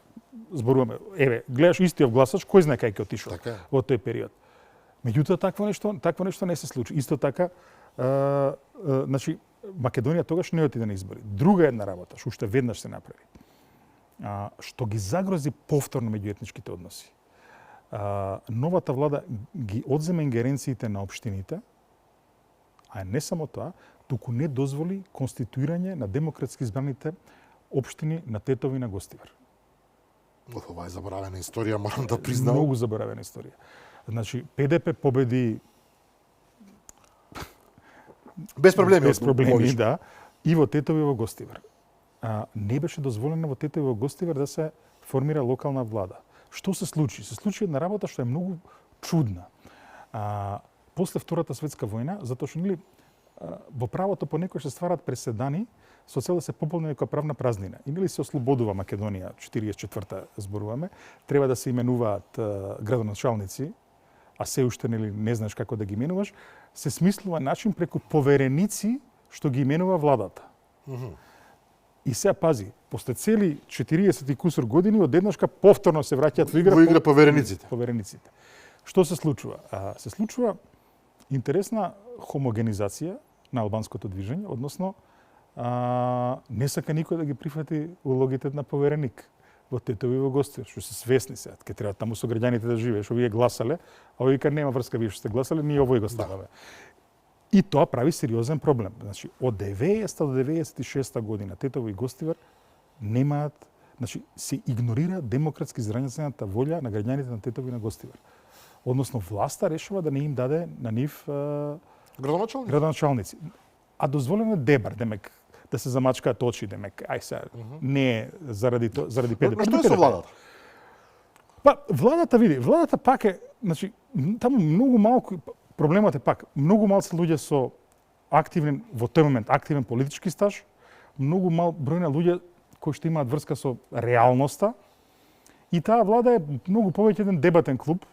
Зборуваме, гледаш истиот гласач, кој знае кај ќе отишол во тој период. Меѓутоа такво нешто не се случи. Исто така, значи Македонија тогаш не отиде на избори. Друга една работа, што уште веднаш се направи, што ги загрози повторно меѓуетничките односи. Новата влада ги одзема ингеренциите на општините, а не само тоа, туку не дозволи конституирање на демократски избраните општини на Тетово и на Гостивар. Ова е заборавена историја, морам да признам. Многу заборавена историја. Значи, ПДП победи без проблеми, да, и во Тетово и во Гостивар. Не беше дозволено во Тетово и во Гостивар да се формира локална влада. Што се случи? Се случи една работа што е многу чудна. После Втората светска војна, затоа што нели во правото понекогаш се стварат преседани со цел да се пополни некоја правна празнина. И нели се ослободува Македонија, 44-та зборуваме, треба да се именуваат градоначалници, а се уште нели не знаеш како да ги именуваш, се смислува начин преку повереници што ги именува владата. И сега пази, после цели 40 и кусур години одеднашка повторно се враќаат во игра поверениците. Што се случува? Се случува интересна хомогенизација на албанското движење, односно не сака никој да ги прифати улогите на повереник во Тетово и во Гостивар, што се свесни сега, ќе треба таму со граѓаните да живееш, овие гласале, а овие нема врска, вие што сте гласале, ние овој го ставаме. И тоа прави сериозен проблем. Значи, од 90 до 96 година Тетово и Гостивар немаат, значи, се игнорира демократски изразената волја на граѓаните на Тетово и на Гостивар. Односно, власта решава да не им даде на нив градоначалници. А дозволено е дебар, демек, да се замачкаат очи, демек, ај сега, не е заради ПДП. Што е со владата? Па, владата пак е, значи, таму многу малку, проблемот е пак, многу малку луѓе со активен, во тој момент, активен политички стаж, многу мал број на луѓе кои што имаат врска со реалноста, и таа влада е многу повеќе еден дебатен клуб,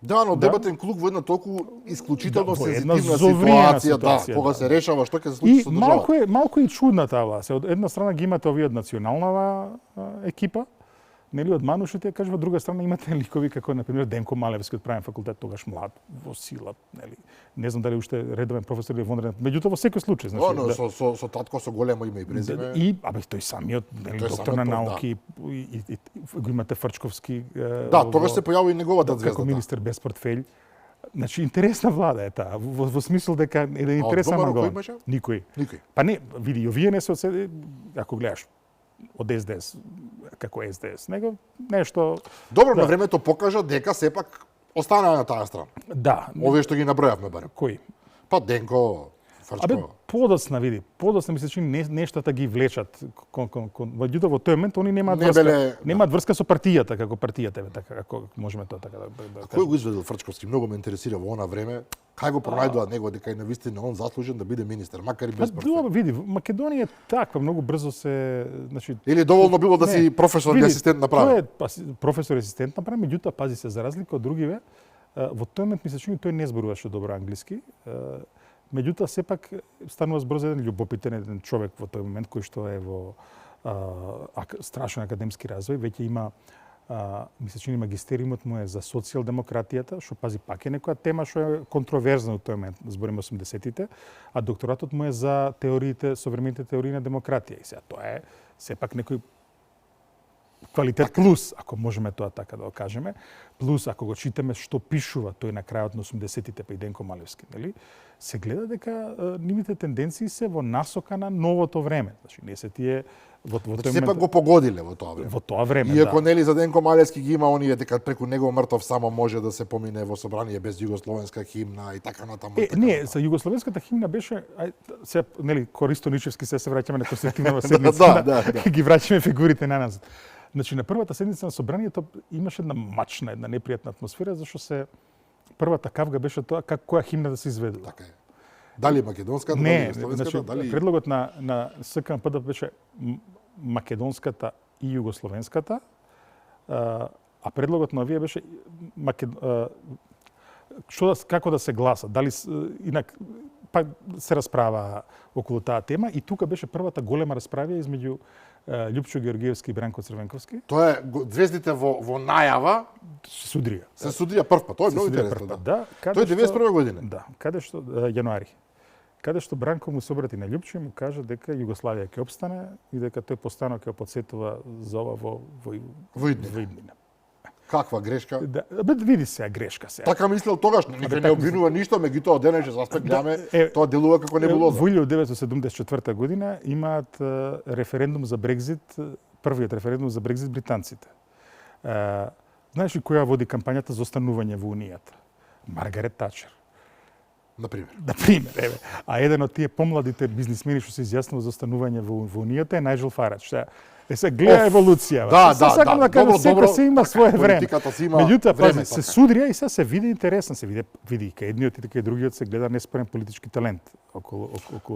Да, но дебатен клуб во една толку исклучително во една сензитивна зовриена ситуација, кога се решава што ќе се случи И со државата. малку и чудна таа власт. Од една страна ги имате овие од националнава екипа, нели од манушите, кажува, од друга страна имате ликови како на пример Денко Малевски од правен факултет, тогаш млад, во сила, нели. Не знам дали уште редовен професор или вонреден, меѓутоа во секој случај, значи. Со татко со големо име и презиме. И тој самиот, нели, Тој доктор на самиот, науки и го имате Фрчковски. Да, тогаш се појави и неговата звезда. Како министер без портфељ. Значи интересна влада е таа, во смисол дека е интересна Домаро много. кој имаше? Никој. Никој. Па не, види, и овие не се одседи, ако гледаш од СДС, како СДС, него нешто... Добро, на времето покажа дека сепак останаа на таа страна. Да. Овие што ги набројавме барем. Кој? Па Денко, Фрчко. Подоцна, види, подоцна ми се чини нештата ги влечат меѓутоа во тој момент они немаат Не врска, беле- немаат врска со партијата, како партијата е така, како можеме тоа така да Кој го изведил Фрчковски? Многу ме интересира во она време. Кај го пронајдоа него дека е навистина он заслужен да биде министер, макар и без Па, портфел. види, Македонија е таква, многу брзо се, значи Или доволно било да Не, си професор и види, асистент направи? Тој е професор и асистент направи, меѓутоа пази се за разлика од другиве, во тој момент ми се чини тој не зборуваше добро англиски. Меѓутоа сепак станува збор за еден љубопитен еден човек во тој момент кој што е во страшен академски развој, веќе има ми се чини магистериумот му е за социјалдемократијата, што пази пак е некоја тема што е контроверзна во тој момент, збориме 80-тите, а докторатот му е за теориите, современите теории на демократија. И сега тоа е сепак некој квалитет плюс, ако можеме тоа така да го кажеме, плюс ако го читаме што пишува тој на крајот на 80-тите па и Денко Малевски, нели? Се гледа дека нивните тенденции се во насока на новото време. Значи не се тие во тој Значи сепак го погодиле во тоа време. во тоа време, Иако да. нели за Денко Малевски ги има оние дека преку него мртов само може да се помине во собрание без југословенска химна и така натаму. Не, за југословенската химна беше се нели Користо Ничевски се враќаме на конструктивна седница. Да. Ги враќаме фигурите на нас. Значи на првата седница на собранието имаше една мачна, една непријатна атмосфера зашто се првата кавга беше тоа која химна да се изведе. Така е. Дали македонската, Не, дали значи југословенската, дали предлогот на СКМП беше македонската и југословенската, а предлогот на овие беше како да се гласа, дали инак па се расправа околу таа тема и тука беше првата голема расправа измеѓу Љупчо Георгиевски и Бранко Црвенковски. тоа е звездите во најава Судрија. се судија прв пат. Тоа е многу интересно, да. Да, Тој е 91 година. Да, каде што јануари. Каде што Бранко му се обрати на Љупчо и му кажа дека Југославија ќе опстане и дека тој постојано ќе подсетува за ова во Иднина. Каква грешка? Да, види се грешка се. Така мислел тогаш, никој не обвинува ништо, меѓутоа денес за аспект гледаме, тоа делува како небулоза. Во 1974 година имаат референдум за Брекзит, првиот референдум за Брекзит британците. Знаеш ли која води кампањата за останување во Унијата? Маргарет Тачер. Например. Еве. А еден од тие помладите бизнисмени што се изјаснува за останување во Унијата е Најджел Фарадж. Се гледа еволуција. Да. Добро, се има свое време. Политиката си има Меѓутоа, време, пази, се судрија и се види интересно, се види кај едниот и кај другиот се гледа неспорен политички талент околу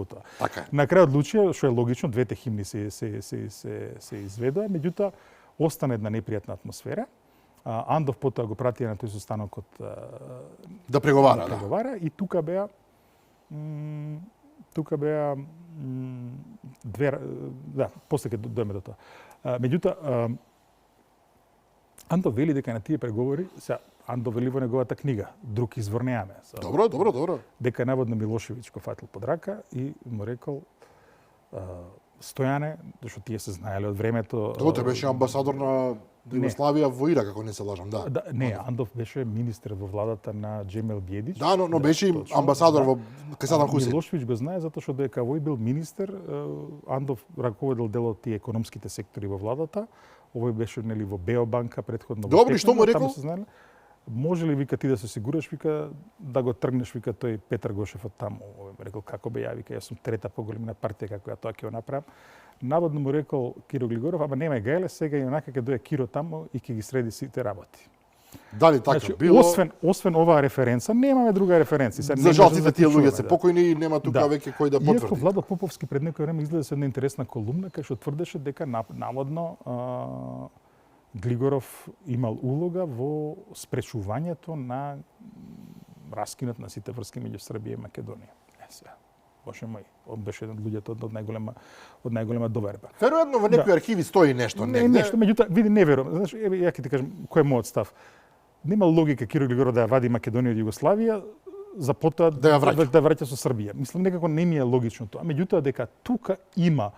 тоа. Така е. На крај одлучија, што е логично, двете химни се изведоа, меѓутоа остана една непријатна атмосфера. Андов потоа го пратија на тој состанокот да преговара, и тука беа после ќе дојме до тоа. Меѓутоа, Андов вели дека на тие преговори, Андов вели во неговата книга, друг извор немаме. Добро. Дека наводно Милошевиќ го фатил под рака и му рекол Стојане, зашто тие се знаеле од времето. Тој беше амбасадор на Југославија во Ирак, ако не се лажам, да. Не, Андов беше министер во владата на Джемел Бједич. Да, но беше амбасадор во кај Садам Хусеин. Милошевиќ го знае затоа што дека овој бил министер, Андов раководел дел од тие економските сектори во владата. Овој беше нели во Беобанка претходно. Добри, што му рекол? Може ли вика ти да се сигураш вика да го тргнеш вика тој Петар Гошев од таму. Овој рекол како бе ја вика јас сум трета поголемина партија како ја тоа ќе го направам. Наводно му рекол Киро Глигоров, ама нема гајле, сега и онака ќе дое Киро таму и ќе ги среди сите работи. Дали така значи, било? Освен оваа референца, немаме друга референција. За жалтите тие луѓе се покојни и нема тука веќе кој да потврди. Иако Владо Поповски пред некој време изгледа со една интересна колумна кај што тврдеше дека наводно Глигоров имал улога во спречувањето на раскинот на сите врски меѓу Србија и Македонија. Сега, боже мој, он беше еден од луѓето од најголема доверба. Веројатно во некои архиви стои нешто Не, негде. нешто, меѓутоа, види, не верувам. Знаеш, еве, ја ќе ти кажам, кој е мојот став. Нема логика Киро Глигоров да ја вади Македонија од Југославија, за потоа Да ја враќа. да враќа со Србија. Мислам, некако не ми е логично тоа. Меѓутоа, дека тука има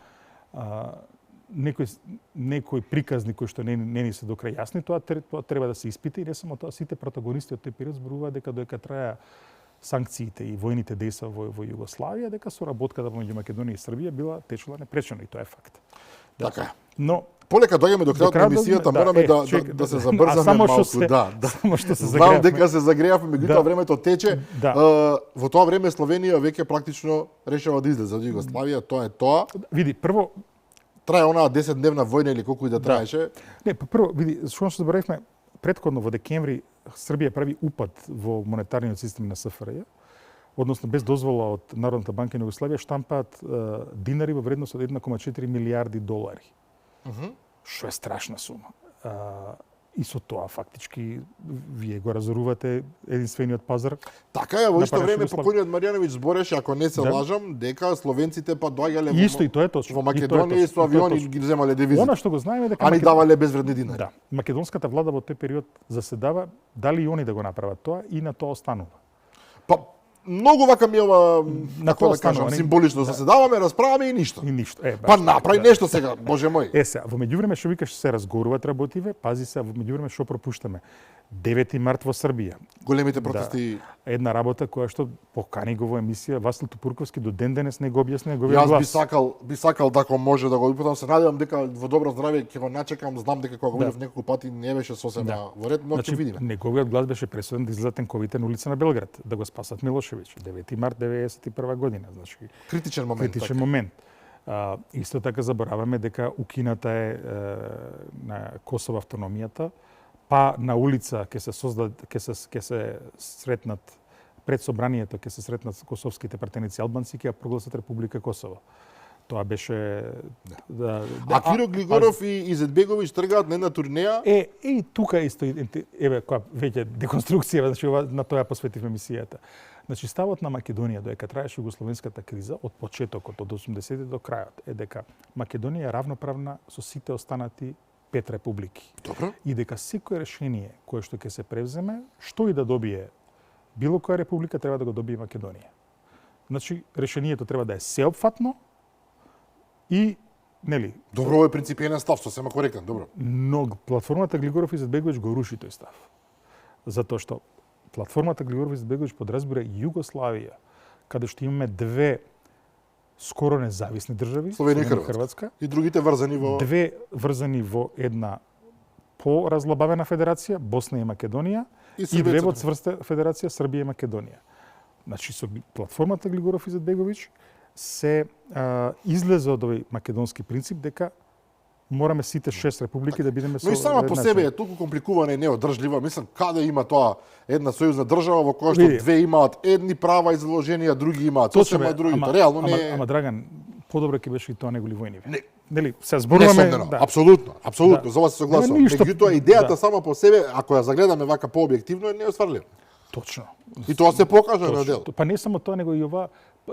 некои приказни кои што не ни се до крај јасни, тоа треба да се испита и не само тоа, сите протагонисти од тој период зборуваат дека додека траја санкциите и војните дејства во Југославија, дека соработката меѓу Македонија и Србија била течела непречено и тоа е факт. Така. Но Полека доаѓаме до крајот на емисијата, мораме да се забрзаме малку. Само што се Знам дека се загреавме, меѓутоа времето тече. Да. Во тоа време Словенија веќе практично решава да излезе од Југославија, тоа е тоа. Види, прво Трае онаа 10-дневна војна или колку и да траеше. Не, прво, види, што заборавме, претходно во декември Србија прави упад во монетарниот систем на СФРЈ, односно без дозвола од Народната банка на Југославија штампаат динари во вредност од 1,4 милијарди долари. Што е страшна сума. И со тоа фактички вие го разорувате единствениот пазар. Така е, во исто Напараш време Југославија. покојниот Марјановиќ збореше, ако не се лажам, дека словенците па доаѓале Исто и тоа е точно. во Македонија и со авиони ги земале девизи. Она што го знаеме дека А ни давале безвредни динари. Да, македонската влада во тој период заседава дали и они да го направат тоа и на тоа останува. Па многу вака ми е ова, На како тоа да кажам, останува, символично заседаваме, расправаме и ништо. И ништо. Па направи нешто сега, боже мој. Сега, во меѓувреме што викаш се разгоруваат работиве, пази се, во меѓувреме што пропуштаме. 9 март во Србија. Големите протести. Една работа која што покани го во емисија Васил Тупурковски до ден денес не го објасни, не го Јас глас. би сакал да ако може да го упатам, се надевам дека во добро здравје ќе го начекам, знам дека кога го видов неколку пати не беше сосема во ред, но ќе видиме. Неговиот глас беше пресуден да излезат тенковите на улица на Белград, да го спасат Милошевиќ. 9 март 91 година, значи Критичен момент. критичен момент. Исто така забораваме дека укината е на Косово автономијата, па на улица ќе се сретнат пред собранието ќе се сретнат косовските претеници албанци ќе ја прогласат Република Косово. Тоа беше А Киро Глигоров и Изетбеговиќ тргаат на една турнеја. И тука исто еве која веќе деконструкција, значи на тоа ја посветивме емисијата. Значи ставот на Македонија додека траеше југословенската криза од почетокот од 80-те до крајот е дека Македонија е равноправна со сите останати 5 републики. Добро. И дека секое решение кое што ќе се превземе, што и да добие било која република треба да го добие Македонија. Значи решението треба да е сеопфатно и нели. Добро, овој принципијен став, сосема коректен, добро. Но платформата Глигоров и Изетбеговиќ го руши тој став. Затоа што платформата Глигоров и Изетбеговиќ подразбира Југославија, каде што имаме две скоро независни држави, Словенија и Хрватска. И другите врзани во две врзани во една поразлабавена федерација, Босна и Македонија, и две во цврста федерација, Србија и Македонија. Значи, со платформата Глигоров и Изетбеговиќ се излезе од овој македонски принцип дека мораме сите 6 републики да бидеме со. Но и сама по себе е толку компликувана и неодржлива. Мислам, каде има тоа една сојузна држава во која што две имаат едни права и задолженија, други имаат сосема други. Реално не е. Ама Драган, подобро ќе беше и тоа негови војни. Нели, се зборуваме, апсолутно, за ова се согласувам. Меѓутоа идејата сама по себе, ако ја загледаме вака пообјективно, е неостварлива. Точно. И тоа се покажа на дел. Па не само тоа, него и ова,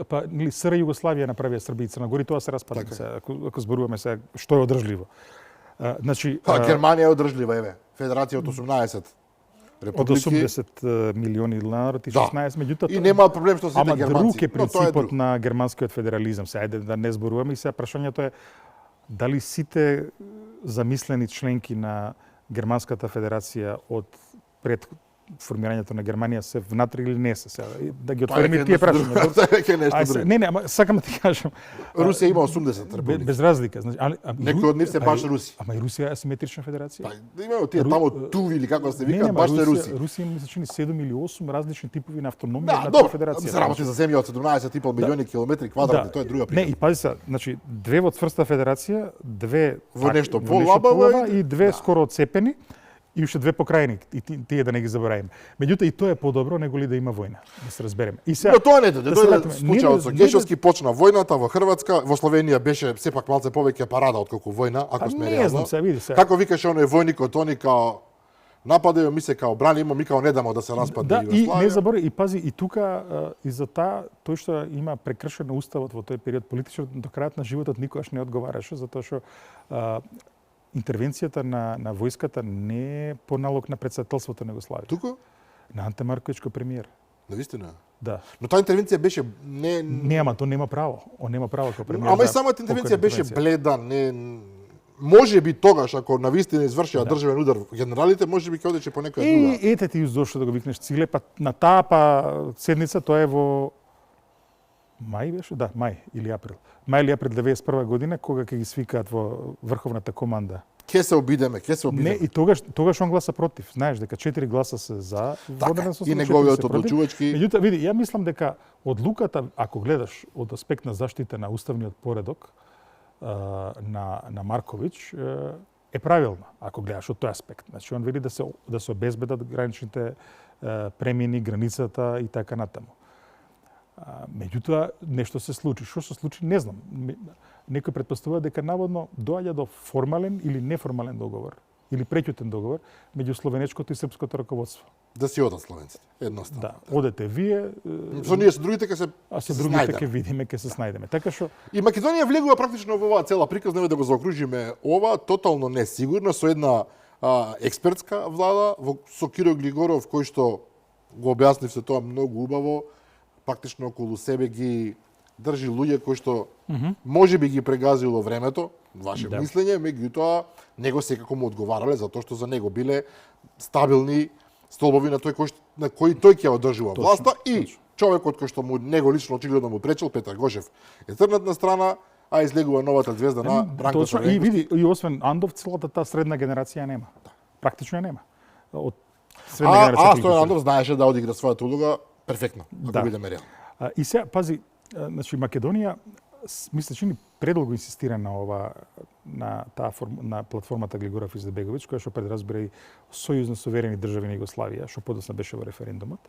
па нели СР Југославија направија Србија и Црна Гора и тоа се распадна. Ако зборуваме се што е одржливо. Значи, Германија е одржлива, еве. Федерација од 18 републики. Од 80 милиони народ и 16, меѓутоа и нема проблем што сите германци. Ама друг е принципот на германскиот федерализам. Се ајде да не зборуваме и сега прашањето е дали сите замислени членки на германската федерација од пред формирањето на Германија се внатре или не се сега. Да ги отвориме тие прашања. Не, ама сакам да ти кажам. Русија има 80 републики. Без разлика, значи, некои од нив се баш руси. Ама и Русија е асиметрична федерација. Па имаат тие таму туви или како се викаат, баш се руси. Русија има се чини 7 или 8 различни типови на автономија на федерација. Се работи за земја од 17,5 милиони километри квадратни, тоа е друга причина. Не, и пази се, значи две во цврста федерација, две во нешто полабава и две скоро одцепени. и уште две покрајни, и тие да не ги заборавиме. Меѓутоа и тоа е подобро него ли да има војна, да се разбереме. И сега Но тоа не дојде, дојде вратиме. случајот со Гешевски почна војната во Хрватска, во Словенија беше сепак малце повеќе парада отколку војна, ако сме не реално. знам, се види сега. Како викаше оној војникот, они као нападају, ми се као бранимо, ми као не дамо да се распадне Да, и Југославија. не заборави, и пази, и тука, и за таа, тој што има прекршено уставот во тој период, политичар до крајот на животот никогаш не одговараше, затоа што интервенцијата на војската не е по налог на претседателството на Југославија. Тука? На Анте Марковиќ кој премиер. Навистина. Да. Но таа интервенција беше не Нема, тоа нема право. Он нема право како премиер. Ама и да самата интервенција покаже беше бледа, не може би тогаш ако навистина извршија државен удар генералите, може би ќе одеше по некоја друга. И ете ти зошто да го викнеш Циле, па на таа седница тоа е во мај беше? Да, мај или април. Мај или април 91 година кога ќе ги свикаат во врховната команда. Ке се обидеме. Не, и тогаш он гласа против. Знаеш дека 4 гласа се за, Така, водено со и неговиот 4 се против. одлучувачки. Меѓутоа, види, ја мислам дека одлуката, ако гледаш од аспект на заштита на уставниот поредок на Марковиќ, е правилна, ако гледаш од тој аспект. Значи, он вели да се обезбедат граничните премини, границата и така натаму. Меѓутоа, нешто се случи. Што се случи, не знам. Некој претпоставува дека наводно доаѓа до формален или неформален договор, или преќутен договор, меѓу словенечкото и српското раководство. Да си одат словенците, едноставно. Да, одете вие, Со ние со другите ќе се а со другите ќе видиме, ќе се снајдеме. Така што И Македонија влегува практично во оваа цела приказ, нема да го заокружиме ова, тотално несигурно, со една експертска влада, со Киро Глигоров, кој што го објаснив се тоа многу убаво, практично околу себе ги држи луѓе кои што може би ги прегазило времето, ваше мислење, меѓутоа него секако му одговарале затоа што за него биле стабилни столбови на кој тој ќе одржува власта и човекот кој што му него лично очигледно му пречел, Петар Гошев, е тргнат на страна, а излегува новата звезда на Бранко Црвенковски. И види, и освен Андов, целата таа средна генерација нема. Практично ја нема. Од средна генерација. Стојан Андов знаеше да одигра својата улога перфектно, ако бидеме реални. И сега, пази, значи Македонија, мисля, че ни предолго инсистира на платформата Глигоров Изетбеговиќ, која што предразбира и сојузно суверени држави на Југославија, што подоцна беше во референдумот.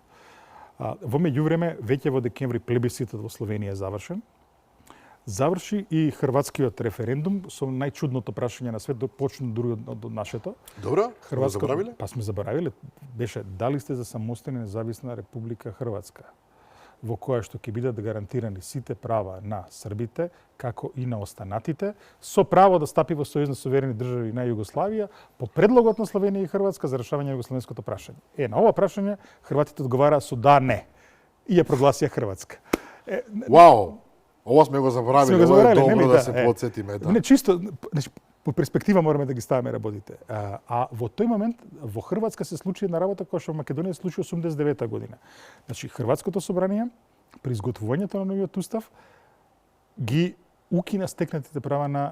Во меѓувреме, веќе во декември плебисцитот во Словенија е завршен. Заврши и хрватскиот референдум со најчудното прашање на свет, почна дури од нашето. Добро, заборавиле? Па сме заборавиле. Беше, дали сте за самостојна независна Република Хрватска, во која што ќе бидат гарантирани сите права на србите, како и на останатите, со право да стапи во сојузно суверени држави на Југославија по предлогот на Словенија и Хрватска за решавање на југословенското прашање. На ова прашање хрватите одговараа со да, не. И ја прогласија Хрватска. Вау! Ова сме го заборавиле, ова е добро да се подсетиме. Не, чисто, значи, по перспектива мораме да ги ставиме работите. А во тој момент во Хрватска се случи една работа која што во Македонија се случи 89-та година. Значи Хрватското собрание при изготвувањето на новиот устав ги укина стекнатите права на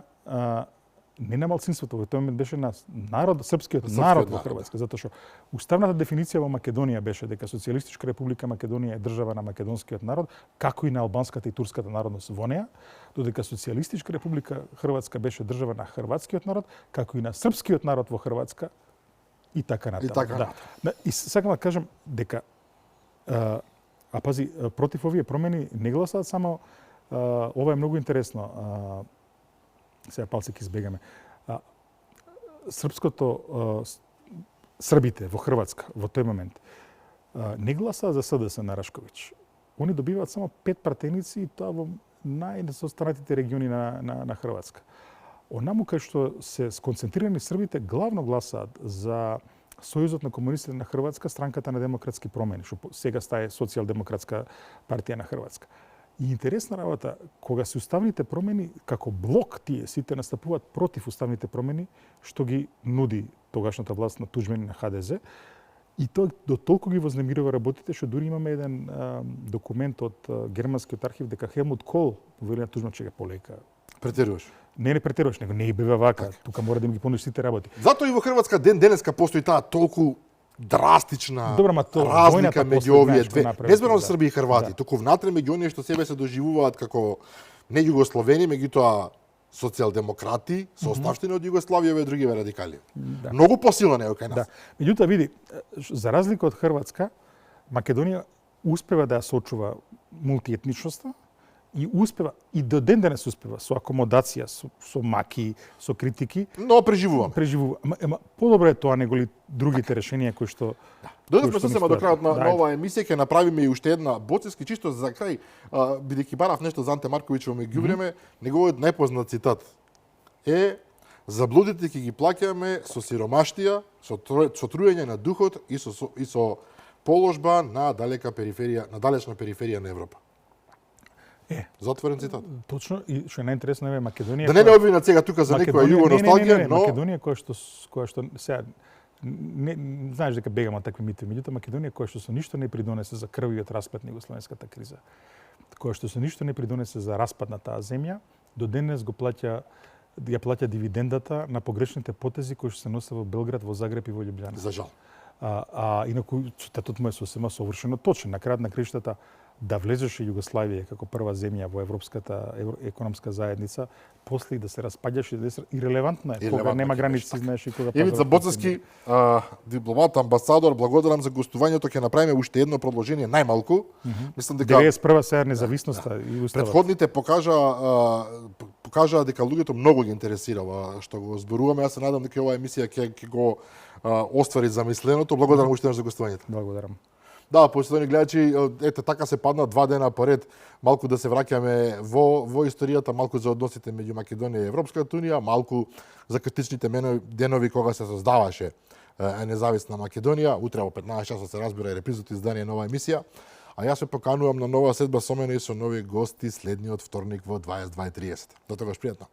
не на малцинството, во тој момент беше на народ, српскиот народ во Хрватска, затоа што уставната дефиниција во Македонија беше дека Социјалистичка република Македонија е држава на македонскиот народ, како и на албанската и турската народност во неа, додека Социјалистичка република Хрватска беше држава на хрватскиот народ, како и на српскиот народ во Хрватска и така натаму. И сакам да кажам дека пази, против овие промени не гласаат само ова е многу интересно. Сега палци ќе избегаме. Србите во Хрватска во тој момент не гласаат за СДС на Рашковиќ. Они добиваат само 5 пратеници и тоа во најнесостанатите региони на Хрватска. Онаму кај што се сконцентрирани србите главно гласаат за Сојузот на комунистите на Хрватска, странката на демократски промени, што сега стае Социјалдемократска партија на Хрватска. И интересна работа, кога се уставните промени, како блок тие сите настапуваат против уставните промени, што ги нуди тогашната власт на Туџман и на ХДЗ, и тоа до толку ги вознемирува работите, што дури имаме еден документ од германскиот архив дека Хелмут Кол вели на Туџман че га полека. Претеруваш? Не претеруваш, него не и бива вака. Тука мора да им ги понудиш сите работи. Затоа и во Хрватска денеска постои таа толку драстична разлика меѓу овие две. Не зборам за Срби и Хрвати, туку внатре меѓу оние што себе се доживуваат како не југословени, меѓутоа социјалдемократи со оставштина од Југославија и другиве радикали. Да. Многу посилно него кај нас. Да. Меѓутоа, види, за разлика од Хрватска, Македонија успева да ја сочува мултиетничноста и успева, и до ден денес успева, со акомодација, со маки, со критики. Но преживуваме. Преживува. Ама подобро е тоа него ли другите решенија кои што... Додевме сосема до крајот на оваа емисија, ќе направиме и уште една боцински, чисто за крај, бидејќи барав нешто за Анте Марковиќ во меѓувреме, неговиот најпознат цитат е: заблудите ќе ги плаќаме со сиромаштија, со труење на духот и со положба на далечна периферија на Европа. Затворен цитат. Точно, и што е најинтересно е Македонија. Да не обвинат сега тука за некоја југо носталгија, но Македонија која што сега не знаеш дека бегам од такви митови, меѓутоа Македонија која што со ништо не придонесе за крвиот распад на југословенската криза, која што со ништо не придонесе за распад на таа земја, до денес ја плаќа дивидендата на погрешните потези кои што се носе во Белград, во Загреб и во Љубљана. за жал. Инаку цитатот му е сосема совршено точен. На крајот на криштата да влезеше Југославија како прва земја во Европската економска заедница, после да се распаѓаше, ирелевантно е, кога нема граници, знаеш и кога... Ивица Боцевски, дипломат, амбасадор, благодарам за гостувањето, ќе направиме уште едно продолжение, најмалку. Мислам дека 91 сега независноста и уставот. Предходните покажаа дека луѓето многу ги интересирало што го зборуваме. Јас се надам дека оваа емисија ќе го оствари замисленото. Благодарам уште еднаш за гостувањето. Благодарам. Да, почитувани гледачи, ете така се падна 2 дена поред, малку да се враќаме во историјата, малку за односите меѓу Македонија и Европската унија, малку за критичните денови кога се создаваше независна Македонија. Утре во 15 часот се разбира репризното издание на оваа емисија. А јас се поканувам на нова седба со мене и со нови гости следниот вторник во 22:30. До тогаш пријатно.